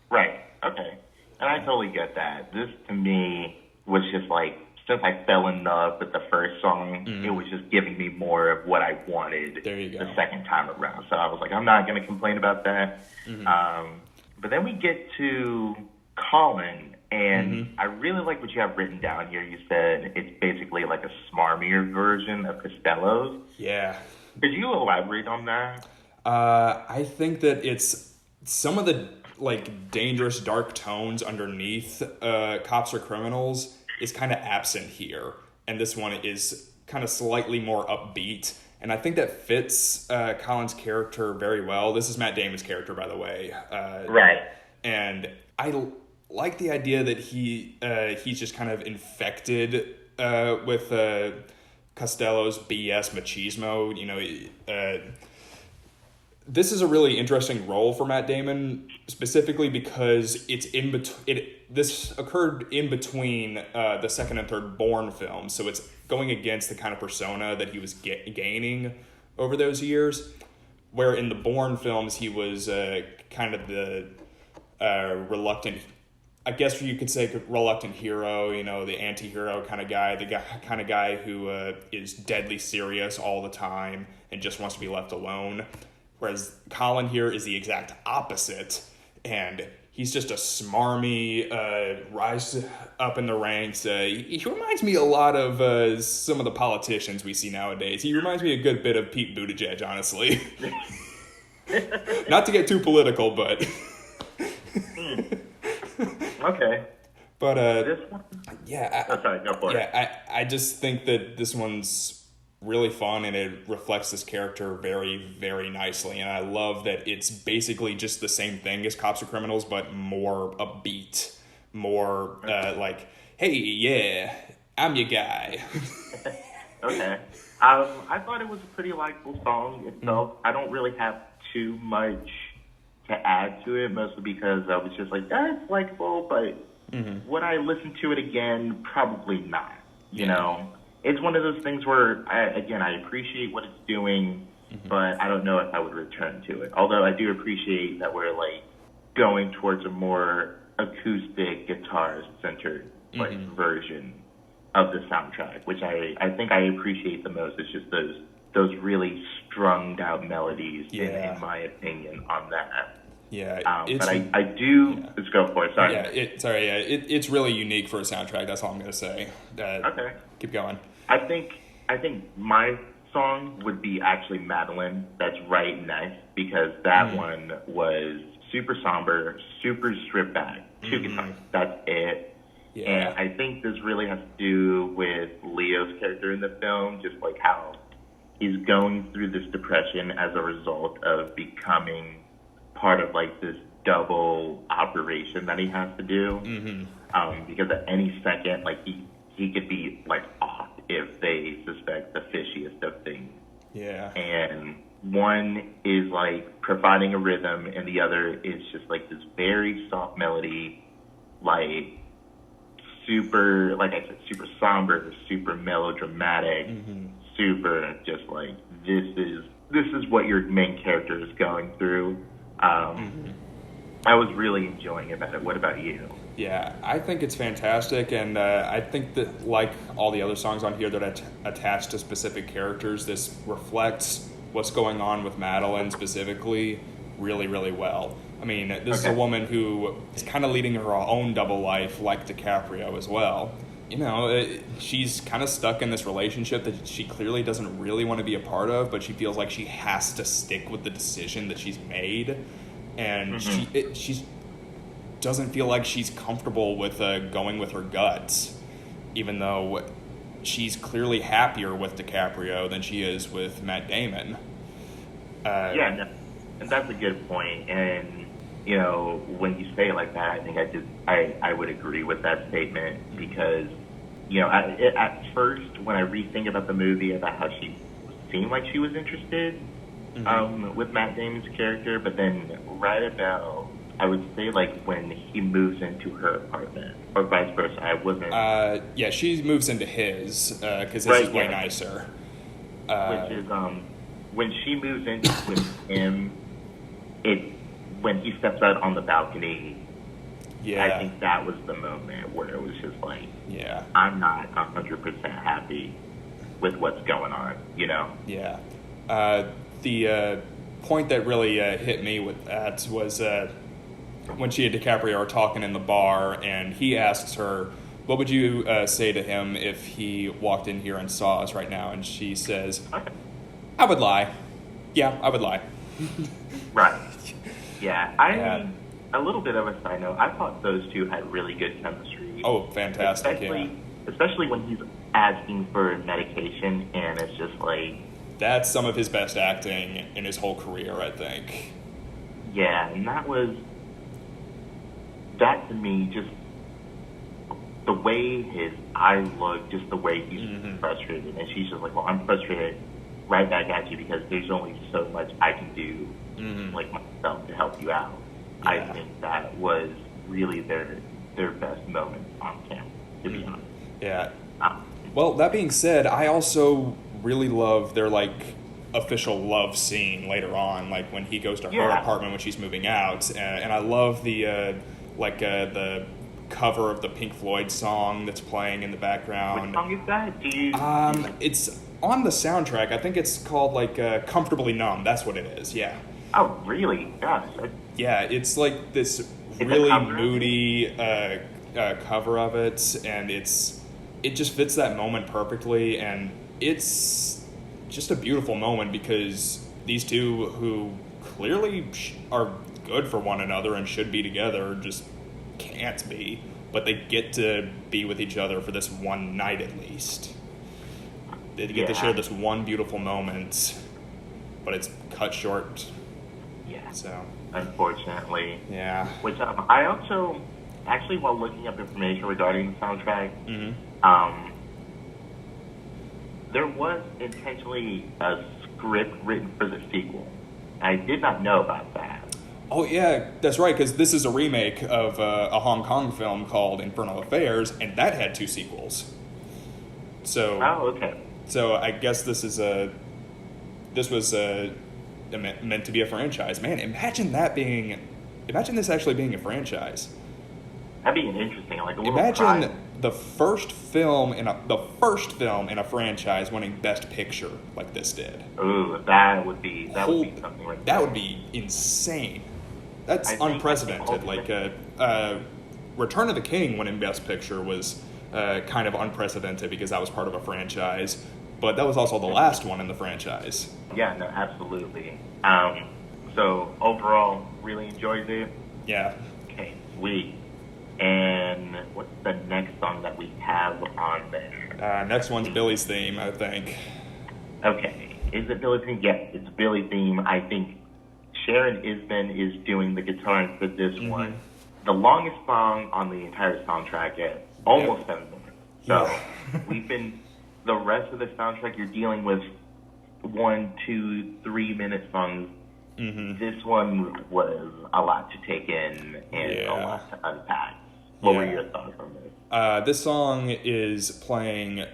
Right. Okay. And I totally get that. This, to me, was just like, since I fell in love with the first song, it was just giving me more of what I wanted the second time around. So I was like, I'm not going to complain about that. But then we get to Colin, and I really like what you have written down here. You said it's basically like a smarmier version of Costello's. Yeah. Could you elaborate on that? I think that it's some of the, like, dangerous dark tones underneath Cops Are Criminals is kind of absent here, and this one is kind of slightly more upbeat, and I think that fits Colin's character very well. This is Matt Damon's character, by the way. Right. And I like the idea that he's just kind of infected with Costello's BS machismo. You know, this is a really interesting role for Matt Damon, specifically because it's in between. This occurred in between the second and third Bourne films, so it's going against the kind of persona that he was gaining over those years. Where in the Bourne films, he was kind of the reluctant, I guess you could say, reluctant hero. You know, the anti-hero kind of guy, the kind of guy who is deadly serious all the time and just wants to be left alone. Whereas Colin here is the exact opposite, and he's just a smarmy, rise up in the ranks. He reminds me a lot of some of the politicians we see nowadays. He reminds me a good bit of Pete Buttigieg, honestly. Not to get too political, but... Okay. But this one? yeah, sorry, go for it. Yeah, I just think that this one's really fun and it reflects this character very, very nicely. And I love that it's basically just the same thing as Cops or Criminals, but more upbeat, more like, hey, yeah, I'm your guy. Okay. I thought it was a pretty likable song itself. I don't really have too much to add to it, mostly because I was just like, that's likable, but would I listen to it again? Probably not. You know, it's one of those things where, I appreciate what it's doing, but I don't know if I would return to it. Although I do appreciate that we're like going towards a more acoustic, guitar-centered version of the soundtrack, which I think I appreciate the most. It's just those really strung out melodies, in my opinion, on that. Yeah, but I do. Yeah. Let's go for it. Sorry. It's really unique for a soundtrack. That's all I'm gonna say. Okay. Keep going. I think my song would be actually Madolyn. That's right next, because that one was super somber, super stripped back, 2 guitars. That's it. Yeah. And I think this really has to do with Leo's character in the film, just like how he's going through this depression as a result of becoming part of like this double operation that he has to do. Because at any second, like he could be like off if they suspect the fishiest of things. Yeah. And one is like providing a rhythm, and the other is just like this very soft melody, like super, like I said, super somber, super melodramatic, super just like this is what your main character is going through. I was really enjoying it. What about you? Yeah, I think it's fantastic, and I think that like all the other songs on here that attach to specific characters, this reflects what's going on with Madolyn specifically really, really well. I mean, this is a woman who is kind of leading her own double life like DiCaprio as well. You know, she's kind of stuck in this relationship that she clearly doesn't really want to be a part of, but she feels like she has to stick with the decision that she's made. And she doesn't feel like she's comfortable with going with her guts, even though she's clearly happier with DiCaprio than she is with Matt Damon. And that's a good point. And you know, when you say it like that, I think I would agree with that statement, because you know, at first when I rethink about the movie, about how she seemed like she was interested with Matt Damon's character, but then right about, I would say, like when he moves into her apartment, or vice versa, I wasn't. Yeah, she moves into his because his is way nicer. Which is when she moves into with him, when he steps out on the balcony. Yeah, I think that was the moment where it was just like, I'm not 100% happy with what's going on, you know? Yeah. The point that really hit me with that was when she and DiCaprio are talking in the bar, and he asks her, what would you say to him if he walked in here and saw us right now? And she says, I would lie. Yeah, I would lie. Right. Yeah, a little bit of a side note, I thought those two had really good chemistry. Oh, fantastic, especially when he's asking for medication, and it's just like... That's some of his best acting in his whole career, I think. Yeah, and that to me, just the way his eyes look, just the way he's frustrated, and she's just like, well, I'm frustrated right back at you because there's only so much I can do, like myself, to help you out. Yeah. I think that was really their best moment on camera, to be honest. Yeah. Well, that being said, I also really love their like official love scene later on, like when he goes to her apartment when she's moving out, and I love the the cover of the Pink Floyd song that's playing in the background. What song is that? It's on the soundtrack. I think it's called like Comfortably Numb. That's what it is. Yeah. Oh, really? Gosh. Yeah, it's like this really moody cover of it, and it just fits that moment perfectly, and it's just a beautiful moment because these two who clearly are good for one another and should be together just can't be. But they get to be with each other for this one night at least. They get to share this one beautiful moment, but it's cut short. Yeah. So, unfortunately. Yeah. Which I also, actually, while looking up information regarding the soundtrack, there was intentionally a script written for the sequel. I did not know about that. Oh, yeah, that's right, because this is a remake of a Hong Kong film called Infernal Affairs, and that had 2 sequels. So, okay. So I guess this was meant to be a franchise. Man, imagine this actually being a franchise. That'd be interesting, like a little Imagine the first film in a franchise winning Best Picture like this did. Ooh, that would be something right there. That would be insane. That's unprecedented. Like Return of the King winning Best Picture was kind of unprecedented because that was part of a franchise, but that was also the last one in the franchise. Yeah, no, absolutely. So overall, really enjoyed it. Yeah. Okay, sweet. And what's the next song that we have on there? Next one's Billy's theme, I think. Okay. Is it Billy's theme? Yes, it's Billy's theme. I think Sharon Isbin is doing the guitar for this one. The longest song on the entire soundtrack is almost 7 minutes. So the rest of the soundtrack, you're dealing with 1, 2, 3 minute songs. This one was a lot to take in and a lot to unpack. What were your thoughts on this? This song is playing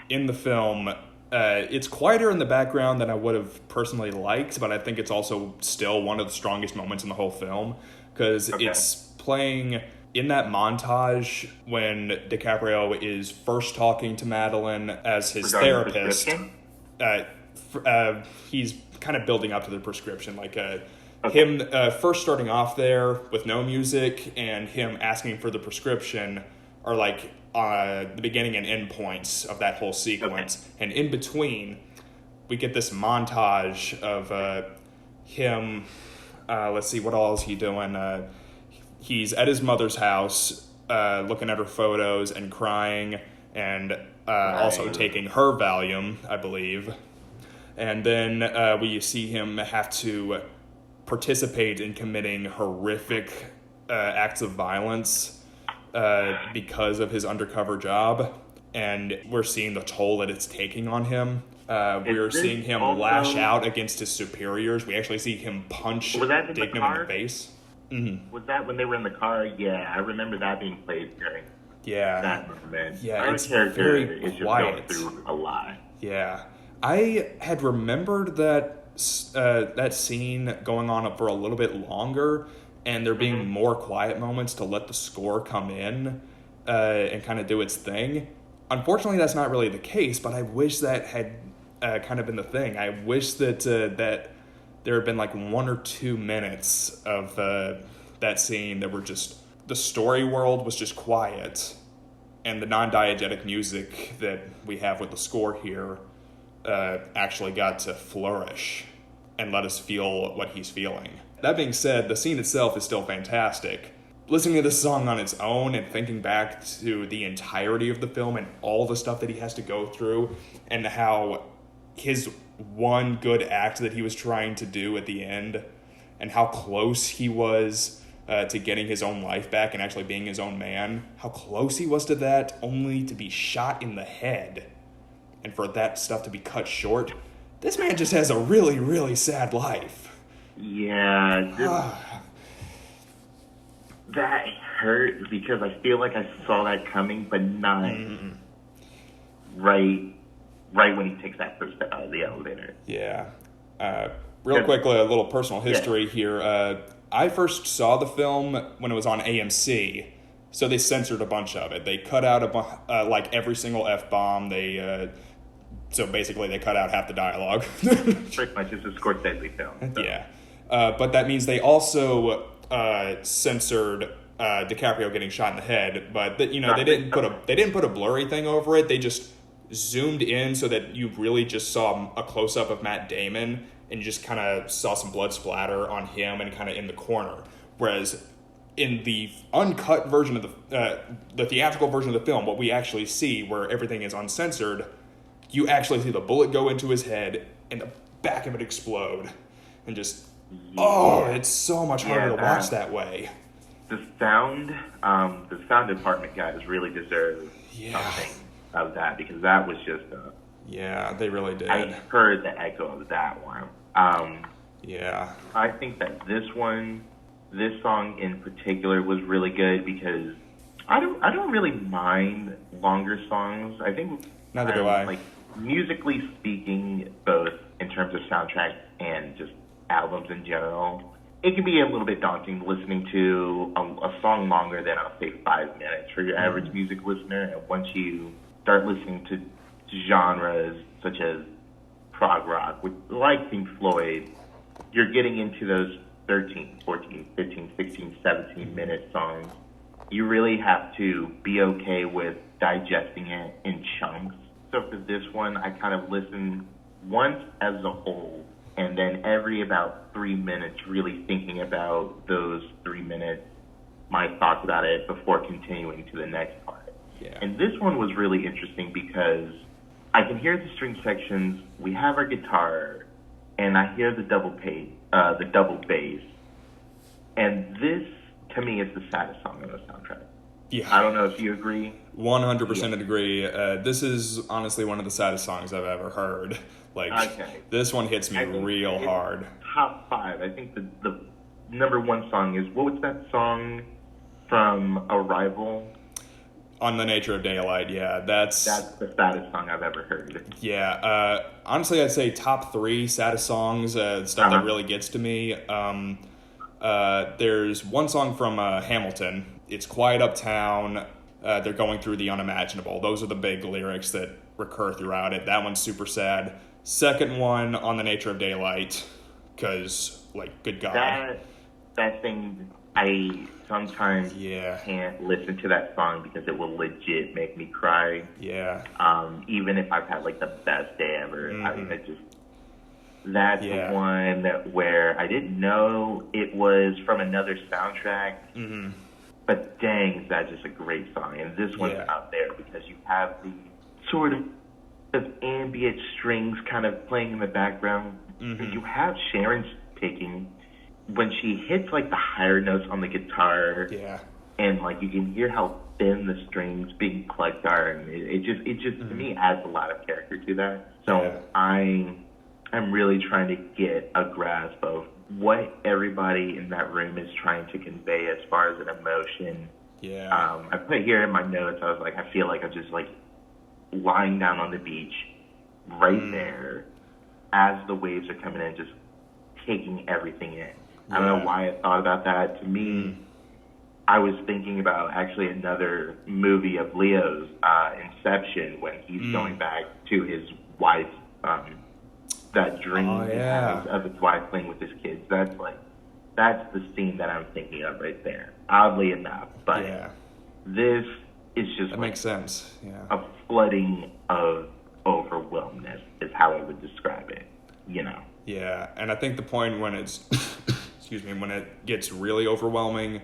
in the film. It's quieter in the background than I would have personally liked, but I think it's also still one of the strongest moments in the whole film because it's playing in that montage when DiCaprio is first talking to Madolyn as his therapist. He's kind of building up to the prescription, like him first starting off there with no music and him asking for the prescription are like the beginning and end points of that whole sequence. And in between, we get this montage of him, let's see, what all is he doing? He's at his mother's house, looking at her photos and crying, and also taking her Valium, I believe. And then we see him have to participate in committing horrific acts of violence because of his undercover job. And we're seeing the toll that it's taking on him. We're seeing him lash out against his superiors. We actually see him punch Dignam in the face. Was that when they were in the car? Yeah, I remember that being played during that moment. Yeah, Her it's character very is quiet. just going through a lot. Yeah. I had remembered that scene going on for a little bit longer and there being more quiet moments to let the score come in and kind of do its thing. Unfortunately, that's not really the case, but I wish that had kind of been the thing. I wish that that there had been like 1 or 2 minutes of that scene that were just, the story world was just quiet, and the non-diegetic music that we have with the score here actually got to flourish and let us feel what he's feeling. That being said, the scene itself is still fantastic. Listening to this song on its own and thinking back to the entirety of the film and all the stuff that he has to go through and how his one good act that he was trying to do at the end and how close he was to getting his own life back and actually being his own man, how close he was to that only to be shot in the head and for that stuff to be cut short. This man just has a really, really sad life. Yeah, that hurt because I feel like I saw that coming, but not right when he takes that first step out of the elevator. Yeah. Real quick, a little personal history here. I first saw the film when it was on AMC, so they censored a bunch of it. They cut out like every single F-bomb. So basically they cut out half the dialogue. Pretty much, it's a Scorcese film. So. Yeah. But that means they also censored DiCaprio getting shot in the head, but they didn't put a blurry thing over it. They just zoomed in so that you really just saw a close-up of Matt Damon and you just kind of saw some blood splatter on him and kind of in the corner. Whereas in the uncut version of the theatrical version of the film, what we actually see, where everything is uncensored, you actually see the bullet go into his head and the back of it explode. And just, it's so much harder to watch that way. The sound department guys really deserve something of that, because that was just they really did. I heard the echo of that one. I think that this song in particular was really good, because I don't really mind longer songs. I think neither do I. Like, musically speaking, both in terms of soundtrack and just albums in general, it can be a little bit daunting listening to a song longer than, I'll say, 5 minutes for your average music listener. And once you start listening to genres such as prog rock, like Pink Floyd, you're getting into those 13, 14, 15, 16, 17-minute songs. You really have to be okay with digesting it in chunks. So for this one, I kind of listened once as a whole, and then every about 3 minutes really thinking about those 3 minutes, my thoughts about it before continuing to the next part. Yeah. And this one was really interesting because I can hear the string sections, we have our guitar, and I hear the double bass. And this, to me, is the saddest song on the soundtrack. Yeah. I don't know if you agree. 100% agree. This is honestly one of the saddest songs I've ever heard. This one hits me real hard. Top 5. I think the number 1 song is, what was that song from Arrival? On the Nature of Daylight, yeah. That's the saddest song I've ever heard. Yeah. Honestly, I'd say top 3 saddest songs, stuff that really gets to me. There's one song from Hamilton. It's Quiet Uptown. They're going through the unimaginable. Those are the big lyrics that recur throughout it. That one's super sad. Second one, On the Nature of Daylight, because, good God. That thing, I sometimes can't listen to that song because it will legit make me cry. Yeah. Even if I've had, the best day ever. I mean, that's the one where I didn't know it was from another soundtrack. Mm-hmm. But dang, is that just a great song. And this one's out there because you have the sort of ambient strings kind of playing in the background. Mm-hmm. You have Sharon picking when she hits the higher notes on the guitar. Yeah. And you can hear how thin the strings being plucked are, and it just to me adds a lot of character to that. So I'm really trying to get a grasp of what everybody in that room is trying to convey as far as an emotion. Yeah. I put here in my notes, I was I feel like I'm just lying down on the beach right there as the waves are coming in, just taking everything in. I don't know why I thought about that. To me, I was thinking about actually another movie of Leo's, Inception, when he's going back to his wife, that dream of his wife playing with his kids. That's the scene that I'm thinking of right there, oddly enough. But this is just that makes sense. Yeah. A flooding of overwhelmness is how I would describe it, Yeah, and I think the point when it's when it gets really overwhelming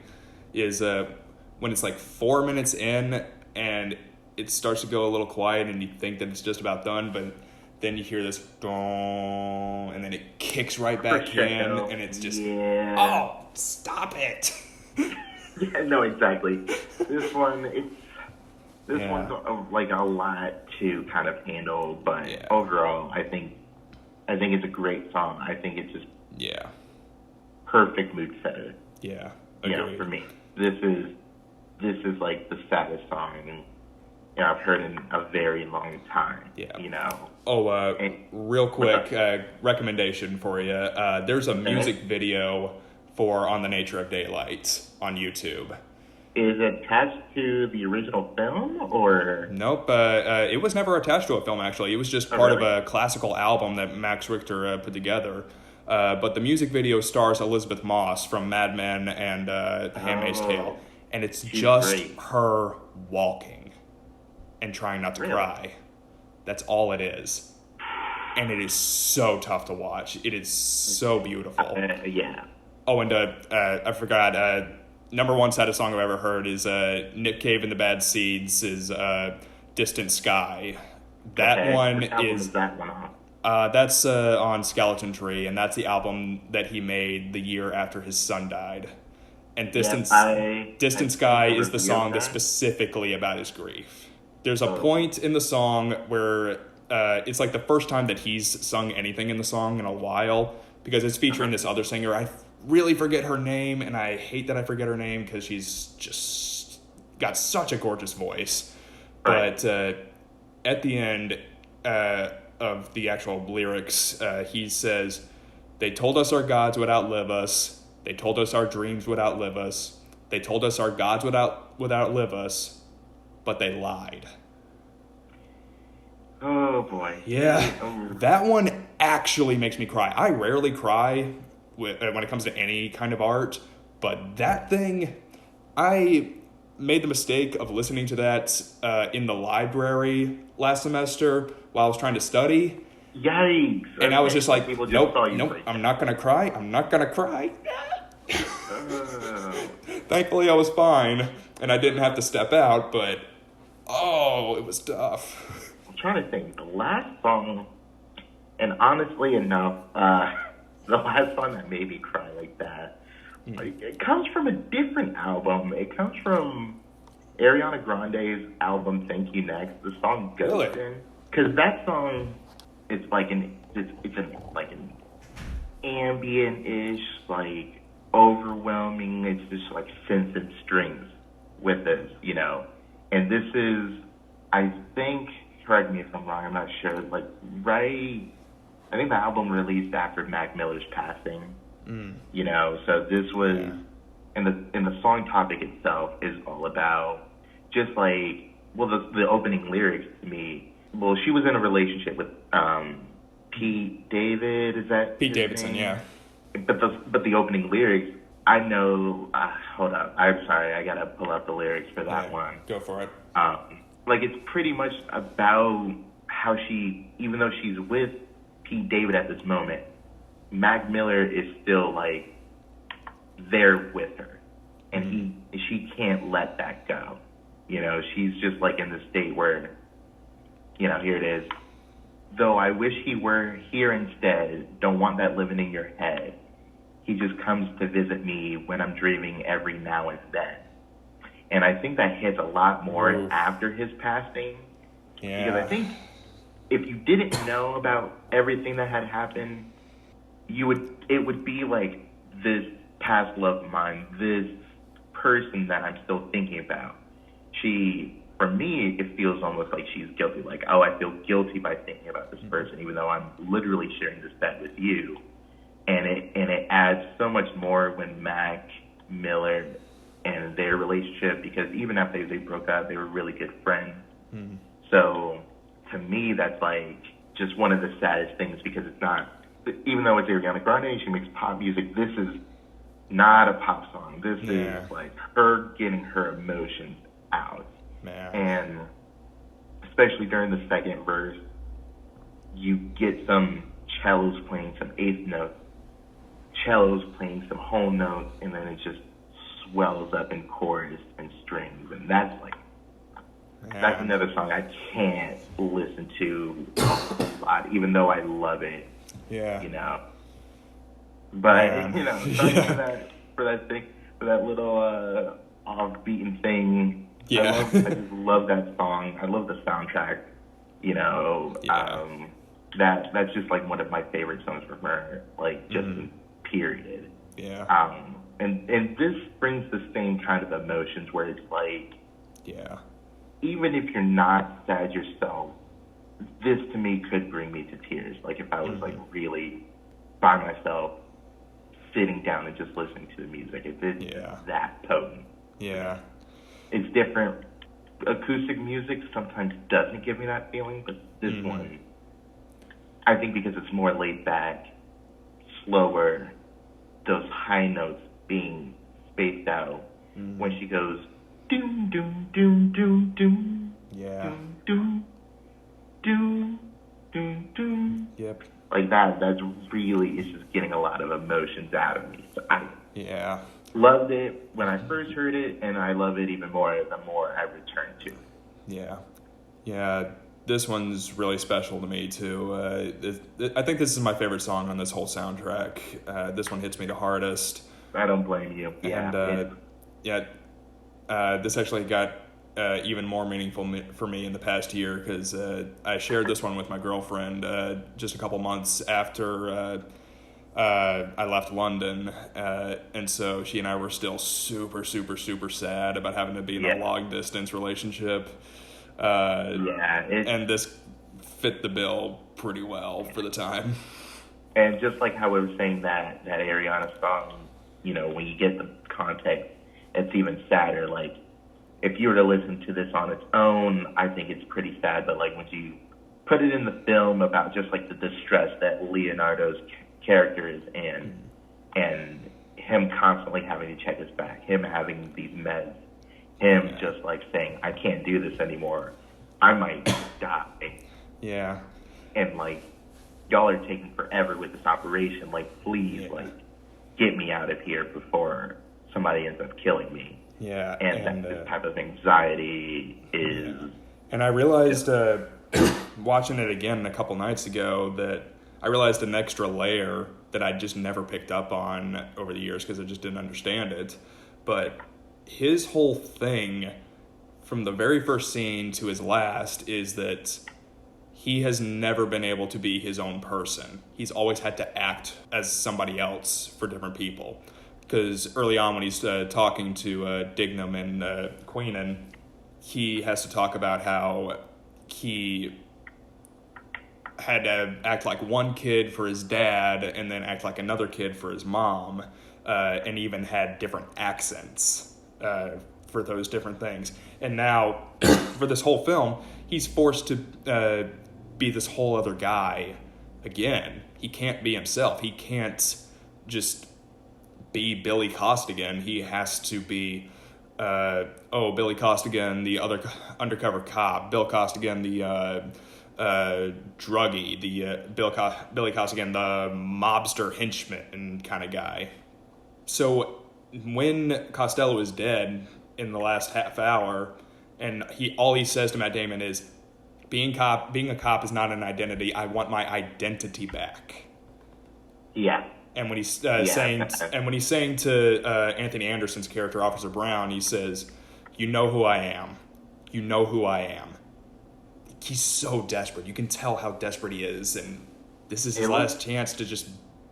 is when it's 4 minutes in and it starts to go a little quiet and you think that it's just about done, but then you hear this dong, and then it kicks right back in, and it's just, oh, stop it. Yeah, no, exactly. This one's a lot to kind of handle, but overall, I think it's a great song. I think it's just perfect mood setter. Yeah, for me, this is the saddest song I've heard in a very long time. Yeah. Oh, real quick recommendation for you. There's a music video for On the Nature of Daylight on YouTube. Is it attached to the original film, or? Nope. It was never attached to a film, actually. It was just part of a classical album that Max Richter put together. But the music video stars Elizabeth Moss from Mad Men and The Handmaid's Tale. And it's just her walking and trying not to cry. That's all it is. and it is so tough to watch. It is so beautiful. Yeah. Oh, and I forgot, number one saddest song I've ever heard is Nick Cave and the Bad Seeds is Distant Sky. That one is that one off? That's on Skeleton Tree, and that's the album that he made the year after his son died. And Distant Sky is the song that's specifically about his grief. There's a point in the song where it's like the first time that he's sung anything in the song in a while, because it's featuring this other singer. I really forget her name, and I hate that I forget her name because she's just got such a gorgeous voice. But at the end of the actual lyrics, he says, "They told us our gods would outlive us. They told us our dreams would outlive us. They told us our gods would outlive us, but they lied." Oh, boy. Yeah, that one actually makes me cry. I rarely cry when it comes to any kind of art, but that thing, I made the mistake of listening to that in the library last semester while I was trying to study. Yikes. And I was just like, nope, I'm not going to cry. I'm not going to cry. Thankfully, I was fine, and I didn't have to step out, but, it was tough. I'm trying to think. The last song, and honestly enough, the last song that made me cry like that, it comes from a different album. It comes from Ariana Grande's album "Thank You Next." The song "Ghostin'," because that song, it's an ambient-ish, like overwhelming. It's just like synths and strings with it, And this is, I think, correct me if I'm wrong, I'm not sure. Like I think the album released after Mac Miller's passing. So this was, and the song topic itself is all about just like, the opening lyrics to me. Well, she was in a relationship with Pete David. Is that Pete Davidson? Name? Yeah. But the opening lyrics, I know. Hold up, I'm sorry, I gotta pull up the lyrics for that one. Go for it. Like it's pretty much about how she, even though she's with Pete David at this moment, Mac Miller is still like there with her, and she can't let that go. She's just like in the state where, here it is. Though I wish he were here instead, don't want that living in your head. He just comes to visit me when I'm dreaming every now and then. And I think that hits a lot more after his passing. Yeah. Because I think if you didn't know about everything that had happened, it would be like this past love of mine, this person that I'm still thinking about. For me, it feels almost like she's guilty. Like, I feel guilty by thinking about this person, even though I'm literally sharing this bed with you. And it adds so much more when Mac Miller and their relationship, because even after they broke up, they were really good friends. Mm-hmm. So to me, that's like just one of the saddest things, because it's not, even though it's Ariana Grande, she makes pop music, this is not a pop song. This is like her getting her emotions out. Man. And especially during the second verse, you get some cellos playing some eighth notes, cellos playing some whole notes, and then it just swells up in chorus and strings. And that's like, that's another song I can't listen to a whole lot, even though I love it. Yeah. But sorry for that little off-beaten thing. Yeah. I just love that song. I love the soundtrack. That's just like one of my favorite songs from her. Like just period. Yeah. And this brings the same kind of emotions where it's like, even if you're not sad yourself, this to me could bring me to tears. Like if I was like really by myself, sitting down and just listening to the music. It's that potent. Yeah. It's different. Acoustic music sometimes doesn't give me that feeling, but this one, I think because it's more laid back, slower, those high notes being spaced out. When she goes, doom, doom, doom, doom, doom, doom, doom, doom, doom, doom. Yep. Like that's really, it's just getting a lot of emotions out of me. So I loved it when I first heard it, and I love it even more the more I return to it. Yeah. This one's really special to me too. I think this is my favorite song on this whole soundtrack. This one hits me the hardest. I don't blame you. Yeah. And this actually got even more meaningful for me in the past year because I shared this one with my girlfriend just a couple months after I left London, and so she and I were still super, super, super sad about having to be in a long distance relationship. And this fit the bill pretty well for the time. And just like how we were saying that Ariana song, you know, when you get the context, it's even sadder. Like, if you were to listen to this on its own, I think it's pretty sad. But like when you put it in the film about just like the distress that Leonardo's character is in, and him constantly having to check his back, him having these meds, him just like saying, I can't do this anymore. I might die. Yeah. And like, y'all are taking forever with this operation. Like, please, like, get me out of here before somebody ends up killing me. Yeah. And that this type of anxiety is... Yeah. And I realized, watching it again a couple nights ago, that I realized an extra layer that I just never picked up on over the years because I just didn't understand it. But his whole thing, from the very first scene to his last, is that he has never been able to be his own person. He's always had to act as somebody else for different people. Because early on when he's talking to Dignam and Queenan, he has to talk about how he had to act like one kid for his dad and then act like another kid for his mom, and even had different accents for those different things. And now, for this whole film, he's forced to be this whole other guy again. He can't be himself. He can't just be Billy Costigan. He has to be, Billy Costigan, the other undercover cop. Bill Costigan, the druggie. Billy Costigan, the mobster henchman kind of guy. So when Costello is dead in the last half hour, and all he says to Matt Damon is, being a cop is not an identity. I want my identity back. Yeah. And when he's saying to Anthony Anderson's character, Officer Brown, he says, "You know who I am. You know who I am." He's so desperate. You can tell how desperate he is, and this is his last chance to just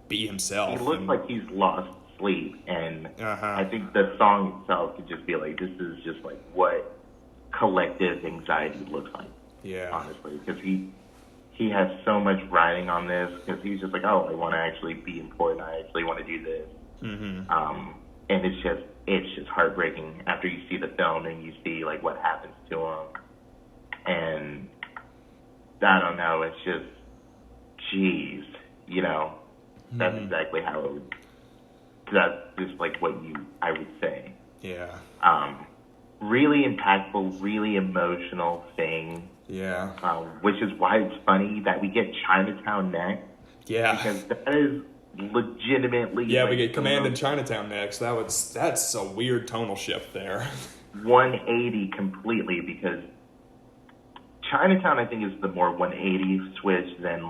be himself. He looks like he's lost sleep, and I think the song itself could just be like, this is just like what collective anxiety looks like. Yeah. Honestly, because he has so much riding on this, because he's just like, oh, I want to actually be important. I actually want to do this. Mm-hmm. And it's just heartbreaking after you see the film and you see like what happens to him. And I don't know, it's just, geez, you know, that's exactly how it would, that's just like what I would say. Yeah. Really impactful, really emotional thing. Yeah. Which is why it's funny that we get Chinatown next. Yeah. Because that is legitimately... Yeah, like, we get Command in Chinatown next. That's a weird tonal shift there. 180 completely, because Chinatown, I think, is the more 180 switch than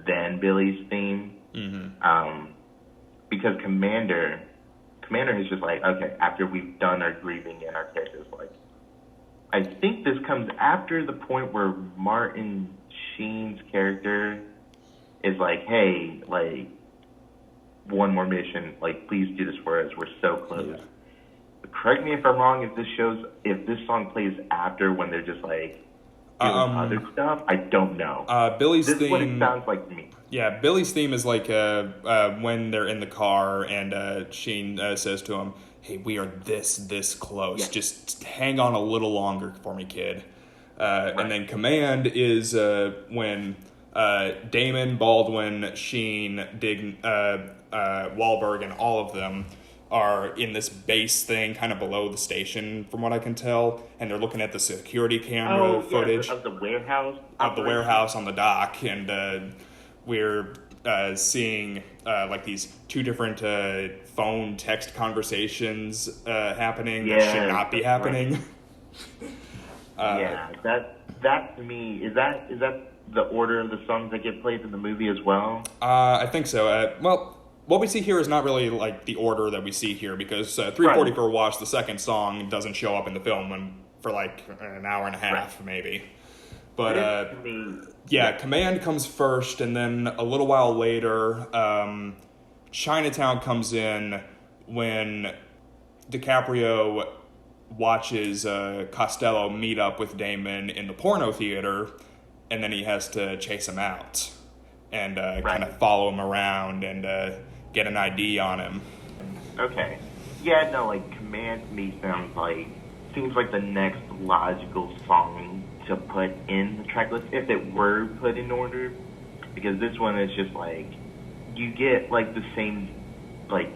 than Billy's theme. Mm-hmm. Because Commander is just like, okay, after we've done our grieving and our characters, like, I think this comes after the point where Martin Sheen's character is like, hey, like, one more mission, like, please do this for us, we're so close. Yeah. Correct me if I'm wrong, if this song plays after when they're just like doing other stuff, I don't know. Billy's this theme, is what it sounds like to me. Yeah, Billy's theme is like when they're in the car and Sheen says to him, hey, we are this close. Yeah. Just hang on a little longer for me, kid. Right. And then Command is when Damon, Baldwin, Sheen, Wahlberg, and all of them are in this base thing kind of below the station, from what I can tell, and they're looking at the security camera footage of the warehouse. Of the warehouse on the dock, and we're seeing like these two different phone text conversations happening that should not be happening. That to me is that the order of the songs that get played in the movie as well? I think so. Well, what we see here is not really like the order that we see here, because 344 Watch, the second song, doesn't show up in the film for like an hour and a half, maybe. But Command comes first, and then a little while later, Chinatown comes in when DiCaprio watches Costello meet up with Damon in the porno theater, and then he has to chase him out and kind of follow him around and get an ID on him. Okay. Yeah, no, like Command to me seems like the next logical song to put in the track list if it were put in order, because this one is just like you get like the same like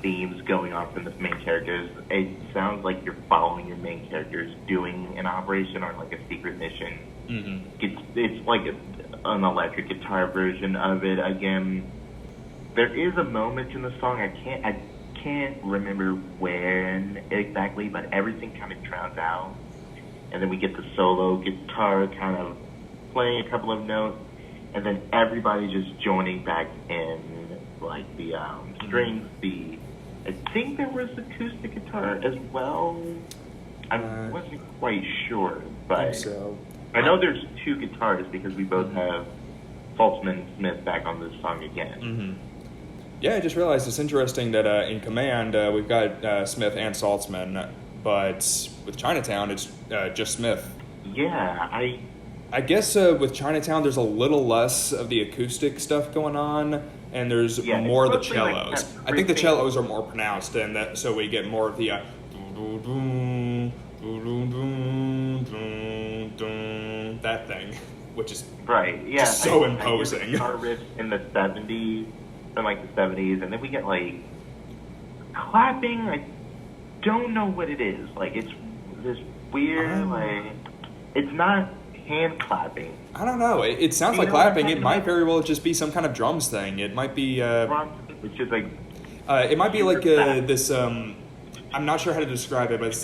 themes going on from the main characters. It sounds like you're following your main characters doing an operation or like a secret mission. Mm-hmm. It's like an electric guitar version of it. Again, there is a moment in the song I can't remember when exactly, but everything kind of drowns out, and then we get the solo guitar kind of playing a couple of notes, and then everybody just joining back in, like the strings. I think there was acoustic guitar as well. I wasn't quite sure, but I think so. I know there's two guitarists because we both have Saltzman and Smith back on this song again. Mm-hmm. Yeah, I just realized it's interesting that in Command we've got Smith and Saltzman, but with Chinatown it's just Smith. Yeah, I guess with Chinatown there's a little less of the acoustic stuff going on, and there's more of the cellos. Like I think the cellos are more pronounced, and that so we get more of the that thing, which is just so imposing. Guitar riff in the 70s, from like the 70s, and then we get like clapping. I don't know what it is. Like it's this weird it's not hand clapping. I don't know. It sounds like clapping. It might very well just be some kind of drums thing. It might be which is like it might be like this I'm not sure how to describe it, but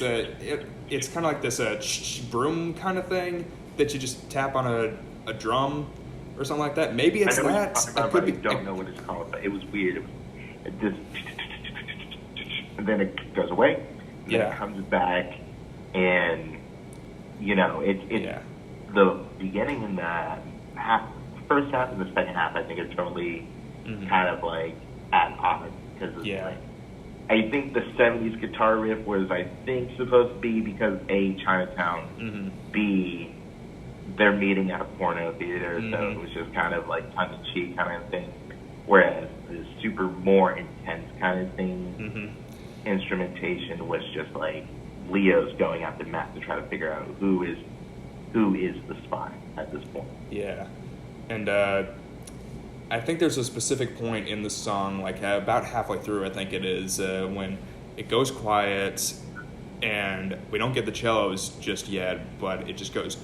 it's kind of like this broom kind of thing that you just tap on a drum or something like that. Maybe it's that. I don't know what it's called, but it was weird. It just, and then it goes away. And then it comes back, and the beginning and the first half and the second half, I think, are totally kind of like at odds, because it's like, I think the 70s guitar riff was, I think, supposed to be because A, Chinatown, B, they're meeting at a porno theater, so it was just kind of like tongue-in-cheek kind of thing. Whereas the super more intense kind of thing, instrumentation was just like Leo's going out the map to try to figure out who is the spy at this point. Yeah, and I think there's a specific point in the song, like about halfway through, I think it is, when it goes quiet and we don't get the cellos just yet, but it just goes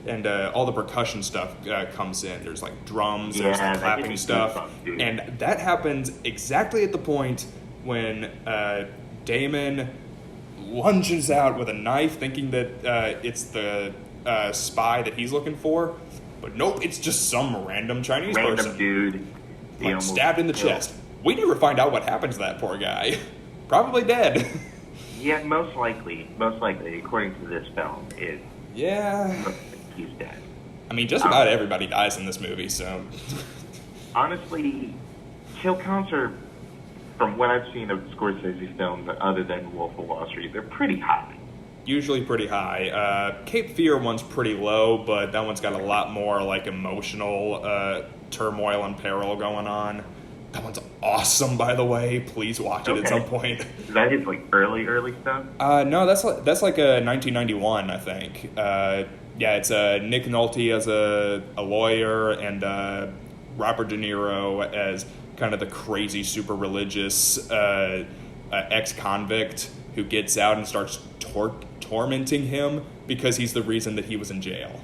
and all the percussion stuff comes in. There's like drums, there's like clapping stuff, and that happens exactly at the point when Damon lunges out with a knife thinking that it's the spy that he's looking for. But nope, it's just some random Chinese person. Dude. Like stabbed in the chest. We never find out what happened to that poor guy. Probably dead. Yeah, most likely, according to this film, he's dead. I mean, just about everybody dies in this movie, so... Honestly, kill counts are, from what I've seen of Scorsese films, other than Wolf of Wall Street, they're pretty high. Usually pretty high. Cape Fear one's pretty low, but that one's got a lot more like emotional turmoil and peril going on. That one's awesome, by the way. Please watch it at some point. Is that his like early stuff? No, that's like a 1991, I think. It's Nick Nolte as a lawyer and Robert De Niro as kind of the crazy, super religious ex-convict who gets out and starts tormenting him because he's the reason that he was in jail.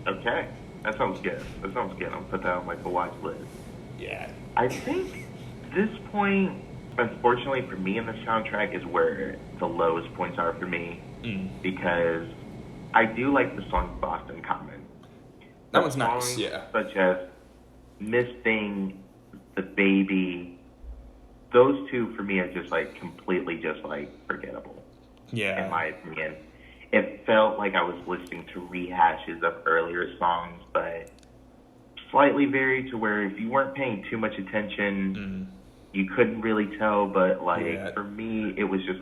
Okay. That sounds good. I'll put that on the watch list. Yeah. I think this point, unfortunately for me in the soundtrack, is where the lowest points are for me. Because I do like the song Boston Common. That one's nice, yeah. Such as Miss Thing, The Baby, those two for me are just completely just forgettable. Yeah. In my opinion. It felt like I was listening to rehashes of earlier songs, but slightly varied to where if you weren't paying too much attention, you couldn't really tell. But for me, it was just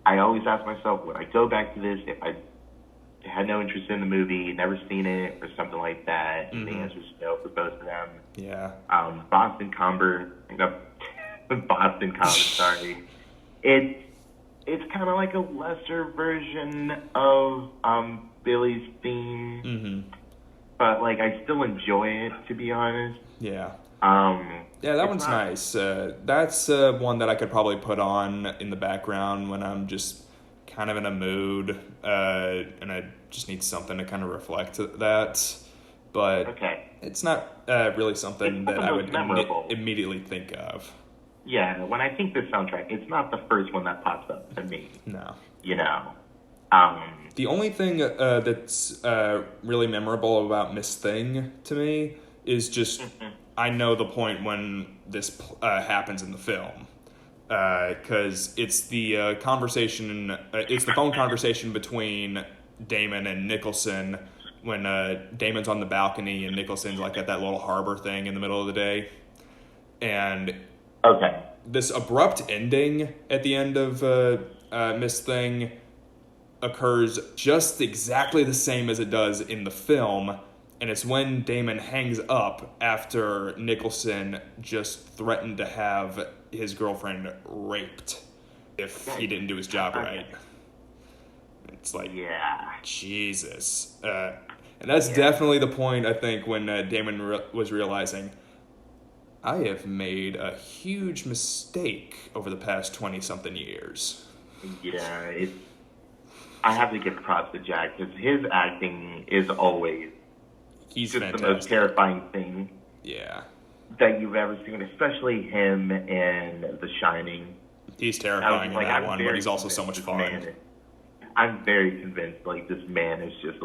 I always ask myself, would I go back to this if I had no interest in the movie, never seen it, or something like that? And the answer is no for both of them. Yeah. Boston Common, sorry. It's kind of like a lesser version of Billy's theme, but I still enjoy it, to be honest. Yeah. Yeah, that one's nice. That's one that I could probably put on in the background when I'm just kind of in a mood, and I just need something to kind of reflect that. But it's not really something that I would immediately think of. Yeah, when I think this soundtrack, it's not the first one that pops up to me. No. The only thing that's really memorable about Miss Thing to me is just I know the point when this happens in the film. Because it's the conversation, it's the phone conversation between Damon and Nicholson when Damon's on the balcony and Nicholson's at that little harbor thing in the middle of the day. And this abrupt ending at the end of Miss Thing occurs just exactly the same as it does in the film, and it's when Damon hangs up after Nicholson just threatened to have his girlfriend raped if he didn't do his job right. It's Jesus. And that's definitely the point, I think, when Damon was realizing, I have made a huge mistake over the past 20-something years. Yeah, I have to give props to Jack, because his acting is always He's just fantastic. the most terrifying thing that you've ever seen, especially him in The Shining. He's terrifying in that one, but he's also so much fun. I'm very convinced, this man is just,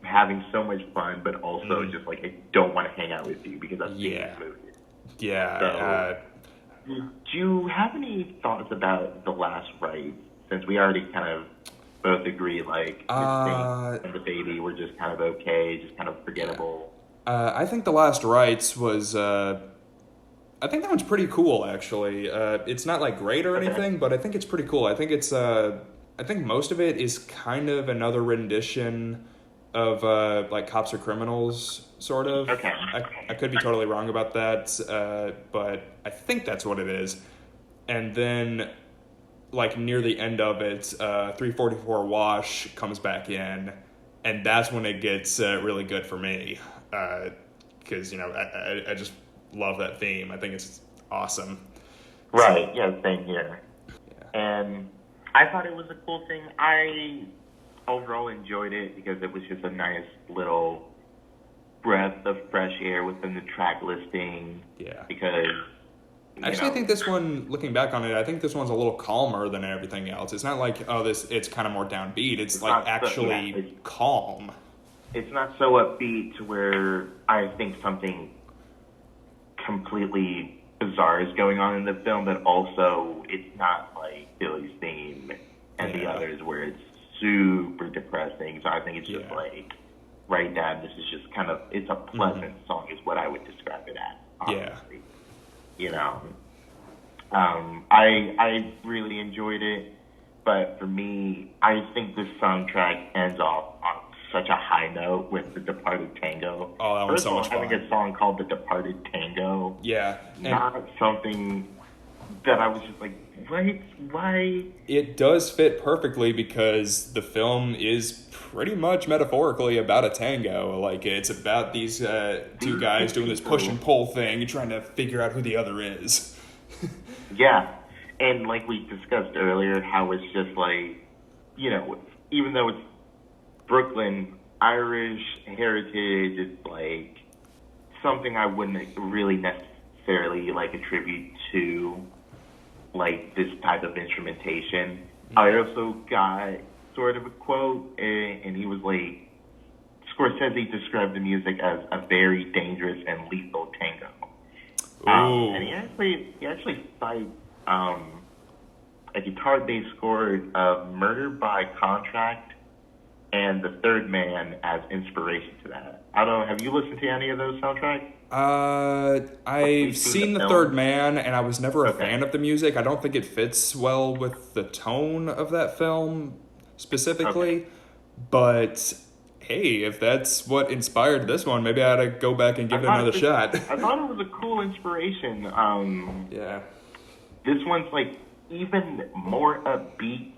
having so much fun, but also just, I don't want to hang out with you because I've seen this movie. Yeah. So, do you have any thoughts about The Last Rites? Since we already kind of both agree, and The Baby were just kind of okay, just kind of forgettable. I think The Last Rites was, I think that one's pretty cool, actually. It's not, great or anything, but I think it's pretty cool. I think it's, I think most of it is kind of another rendition of, Cops Are Criminals, sort of. Okay. I could be totally wrong about that, but I think that's what it is. And then, near the end of it, 344 Wash comes back in, and that's when it gets really good for me. Because, I just love that theme. I think it's awesome. Right, same here. Yeah. And I thought it was a cool thing. I overall enjoyed it because it was just a nice little breath of fresh air within the track listing. Yeah. Because actually, I think this one, looking back on it, I think this one's a little calmer than everything else. It's not it's kind of more downbeat. It's actually calm. It's not so upbeat to where I think something completely bizarre is going on in the film, but also it's not like Billy's theme and the others where it's super depressing. So I think it's just right now, this is just kind of, it's a pleasant song is what I would describe it as, honestly. I really enjoyed it, but for me, I think this soundtrack ends off on such a high note with The Departed Tango. Oh, that was so much fun. Having a song called The Departed Tango. Yeah. Not something that I was just like, what? Why? It does fit perfectly because the film is pretty much metaphorically about a tango. Like, it's about these two guys doing this push and pull thing, trying to figure out who the other is. Yeah. And like we discussed earlier, how it's just like, you know, even though it's Brooklyn, Irish heritage, it's like something I wouldn't really necessarily like attribute to like this type of instrumentation. Mm-hmm. I also got sort of a quote, and he was like, Scorcese described the music as a very dangerous and lethal tango. And he actually cited a guitar-based score of Murder by Contract and The Third Man as inspiration to that. I don't know, have you listened to any of those soundtracks? I've seen The Third Man, and I was never a fan of the music. I don't think it fits well with the tone of that film specifically. But hey, if that's what inspired this one, maybe I ought to go back and give it another shot. I thought it was a cool inspiration. Yeah. This one's like even more upbeat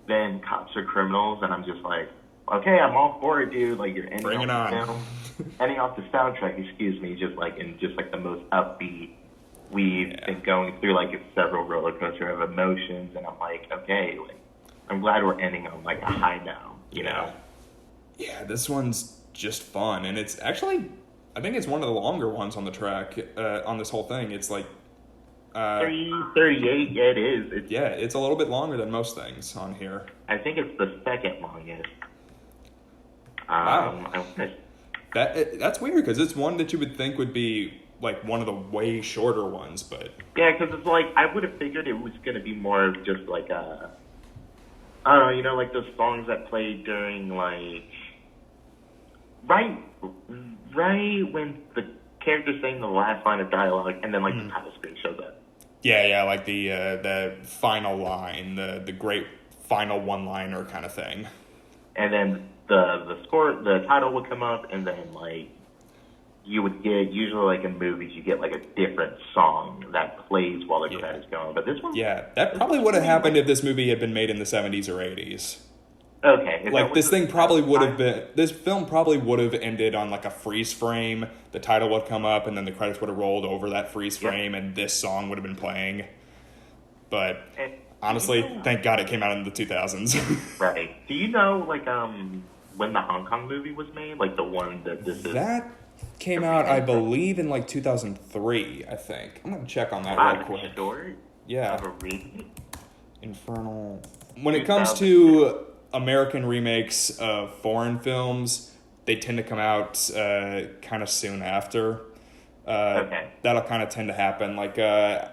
than Cops Are Criminals, and I'm just like, okay, I'm all for it, dude. Like, you're ending off the soundtrack, excuse me, just like the most upbeat. We've been going through like several roller coaster of emotions, and I'm like, okay, like, I'm glad we're ending on like a high now, you know? Yeah, this one's just fun, and it's actually, I think it's one of the longer ones on the track, on this whole thing. It's like 3:38, yeah, it is. It's a little bit longer than most things on here. I think it's the second longest. Wow. That's weird, because it's one that you would think would be like one of the way shorter ones, but... Yeah, because it's like, I would have figured it was going to be more of just like I don't know, you know, like those songs that played during like... Right when the character saying the last line of dialogue, and then like the title screen shows up. Yeah, like the final line, the great final one-liner kind of thing. And then the title would come up, and then like you would get, usually like in movies, you get like a different song that plays while the credits going. But this one, that probably would have happened if this movie had been made in the 70s or 80s. Okay. Like, this film probably would have ended on like a freeze frame. The title would come up, and then the credits would have rolled over that freeze frame, and this song would have been playing. But honestly, thank God it came out in the 2000s. Right. Do you know, like, when the Hong Kong movie was made? Like, the one that this is... That came out, I believe, in like 2003, I think. I'm going to check on that real quick. Short? Yeah. Of a remake? Infernal... When it comes to American remakes of foreign films, they tend to come out kind of soon after. That'll kind of tend to happen. Like, I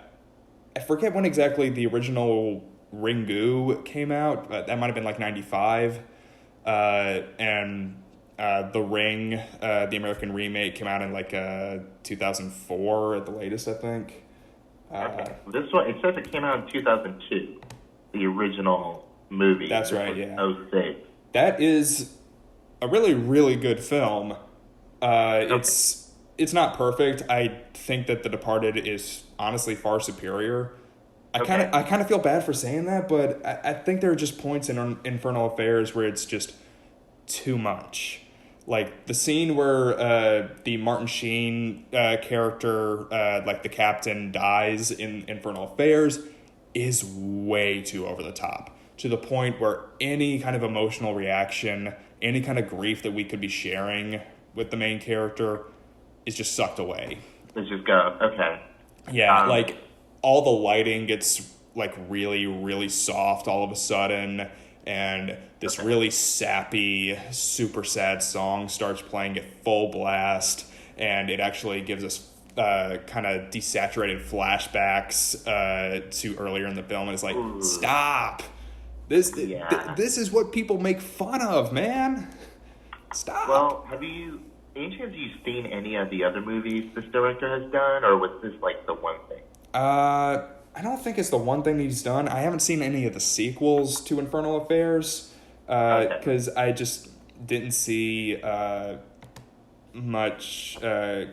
forget when exactly the original Ringu came out, but that might have been like 95. And The Ring, the American remake, came out in like 2004 at the latest, I think. This one, it says it came out in 2002, the original movie. That's right, yeah. 06. That is a really, really good film. It's not perfect. I think that The Departed is honestly far superior. I kind of feel bad for saying that, but I think there are just points in Infernal Affairs where it's just too much. Like the scene where the Martin Sheen character, like the captain, dies in Infernal Affairs is way too over the top, to the point where any kind of emotional reaction, any kind of grief that we could be sharing with the main character is just sucked away. Let's just go. Okay. Yeah, like all the lighting gets like really, really soft all of a sudden, and this really sappy, super sad song starts playing at full blast, and it actually gives us kind of desaturated flashbacks to earlier in the film, and it's like, stop! This is what people make fun of, man. Stop. Well, any chance you've seen any of the other movies this director has done, or was this like the one thing? I don't think it's the one thing he's done. I haven't seen any of the sequels to Infernal Affairs, because I just didn't see much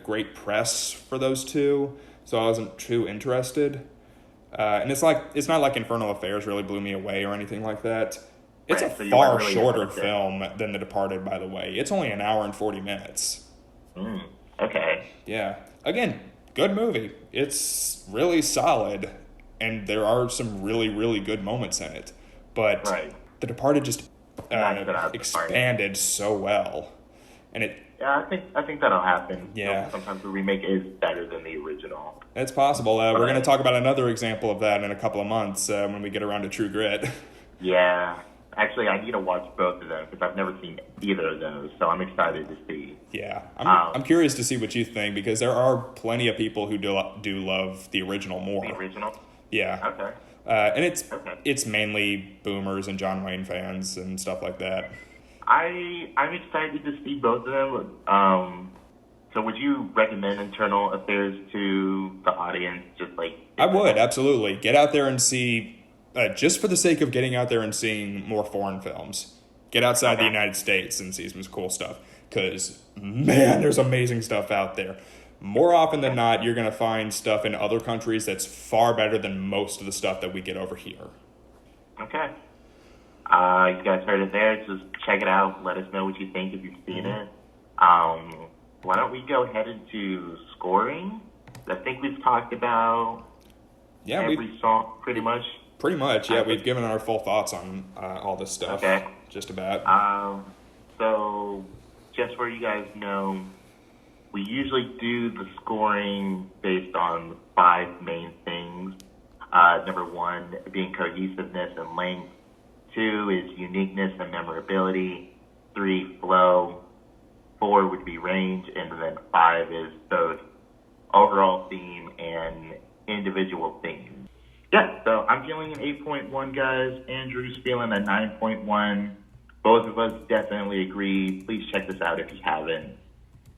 great press for those two, so I wasn't too interested. And it's not like Infernal Affairs really blew me away or anything like that. It's Right, a so you far weren't really shorter interested. film than The Departed, by the way. It's only an hour and 40 minutes. Okay. Yeah. Again, good movie. It's really solid, and there are some really, really good moments in it. But Right. The Departed just Not that I've expanded so well. And Yeah, I think that'll happen. Yeah. Sometimes the remake is better than the original. it's possible. We're Right. going to talk about another example of that in a couple of months when we get around to True Grit. Yeah. Actually, I need to watch both of them because I've never seen either of those, so I'm excited to see. Yeah, I'm curious to see what you think, because there are plenty of people who do love the original more. The original? Yeah. Okay. And Okay. it's mainly boomers and John Wayne fans and stuff like that. I'm excited to see both of them. So would you recommend Internal Affairs to the audience? Just like I would, absolutely. Get out there and see, just for the sake of getting out there and seeing more foreign films. Get outside the United States and see some cool stuff. Because, man, there's amazing stuff out there. More often than not, you're going to find stuff in other countries that's far better than most of the stuff that we get over here. Okay. You guys heard it there. Just check it out. Let us know what you think if you've seen it. Why don't we go ahead into scoring? I think we've talked about every song pretty much. Pretty much, yeah. We've given our full thoughts on all this stuff. Okay. Just about. So, just so you guys know, we usually do the scoring based on 5 main things. Number 1 being cohesiveness and length. 2 is uniqueness and memorability. 3, flow. 4 would be range. And then 5 is both overall theme and individual theme. Yeah, so I'm feeling an 8.1, guys. Andrew's feeling a 9.1. Both of us definitely agree. Please check this out if you haven't.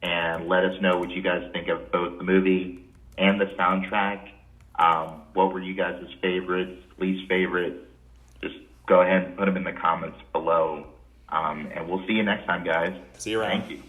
And let us know what you guys think of both the movie and the soundtrack. What were you guys' favorites, least favorites? Just go ahead and put them in the comments below. And we'll see you next time, guys. See you around. Thank you.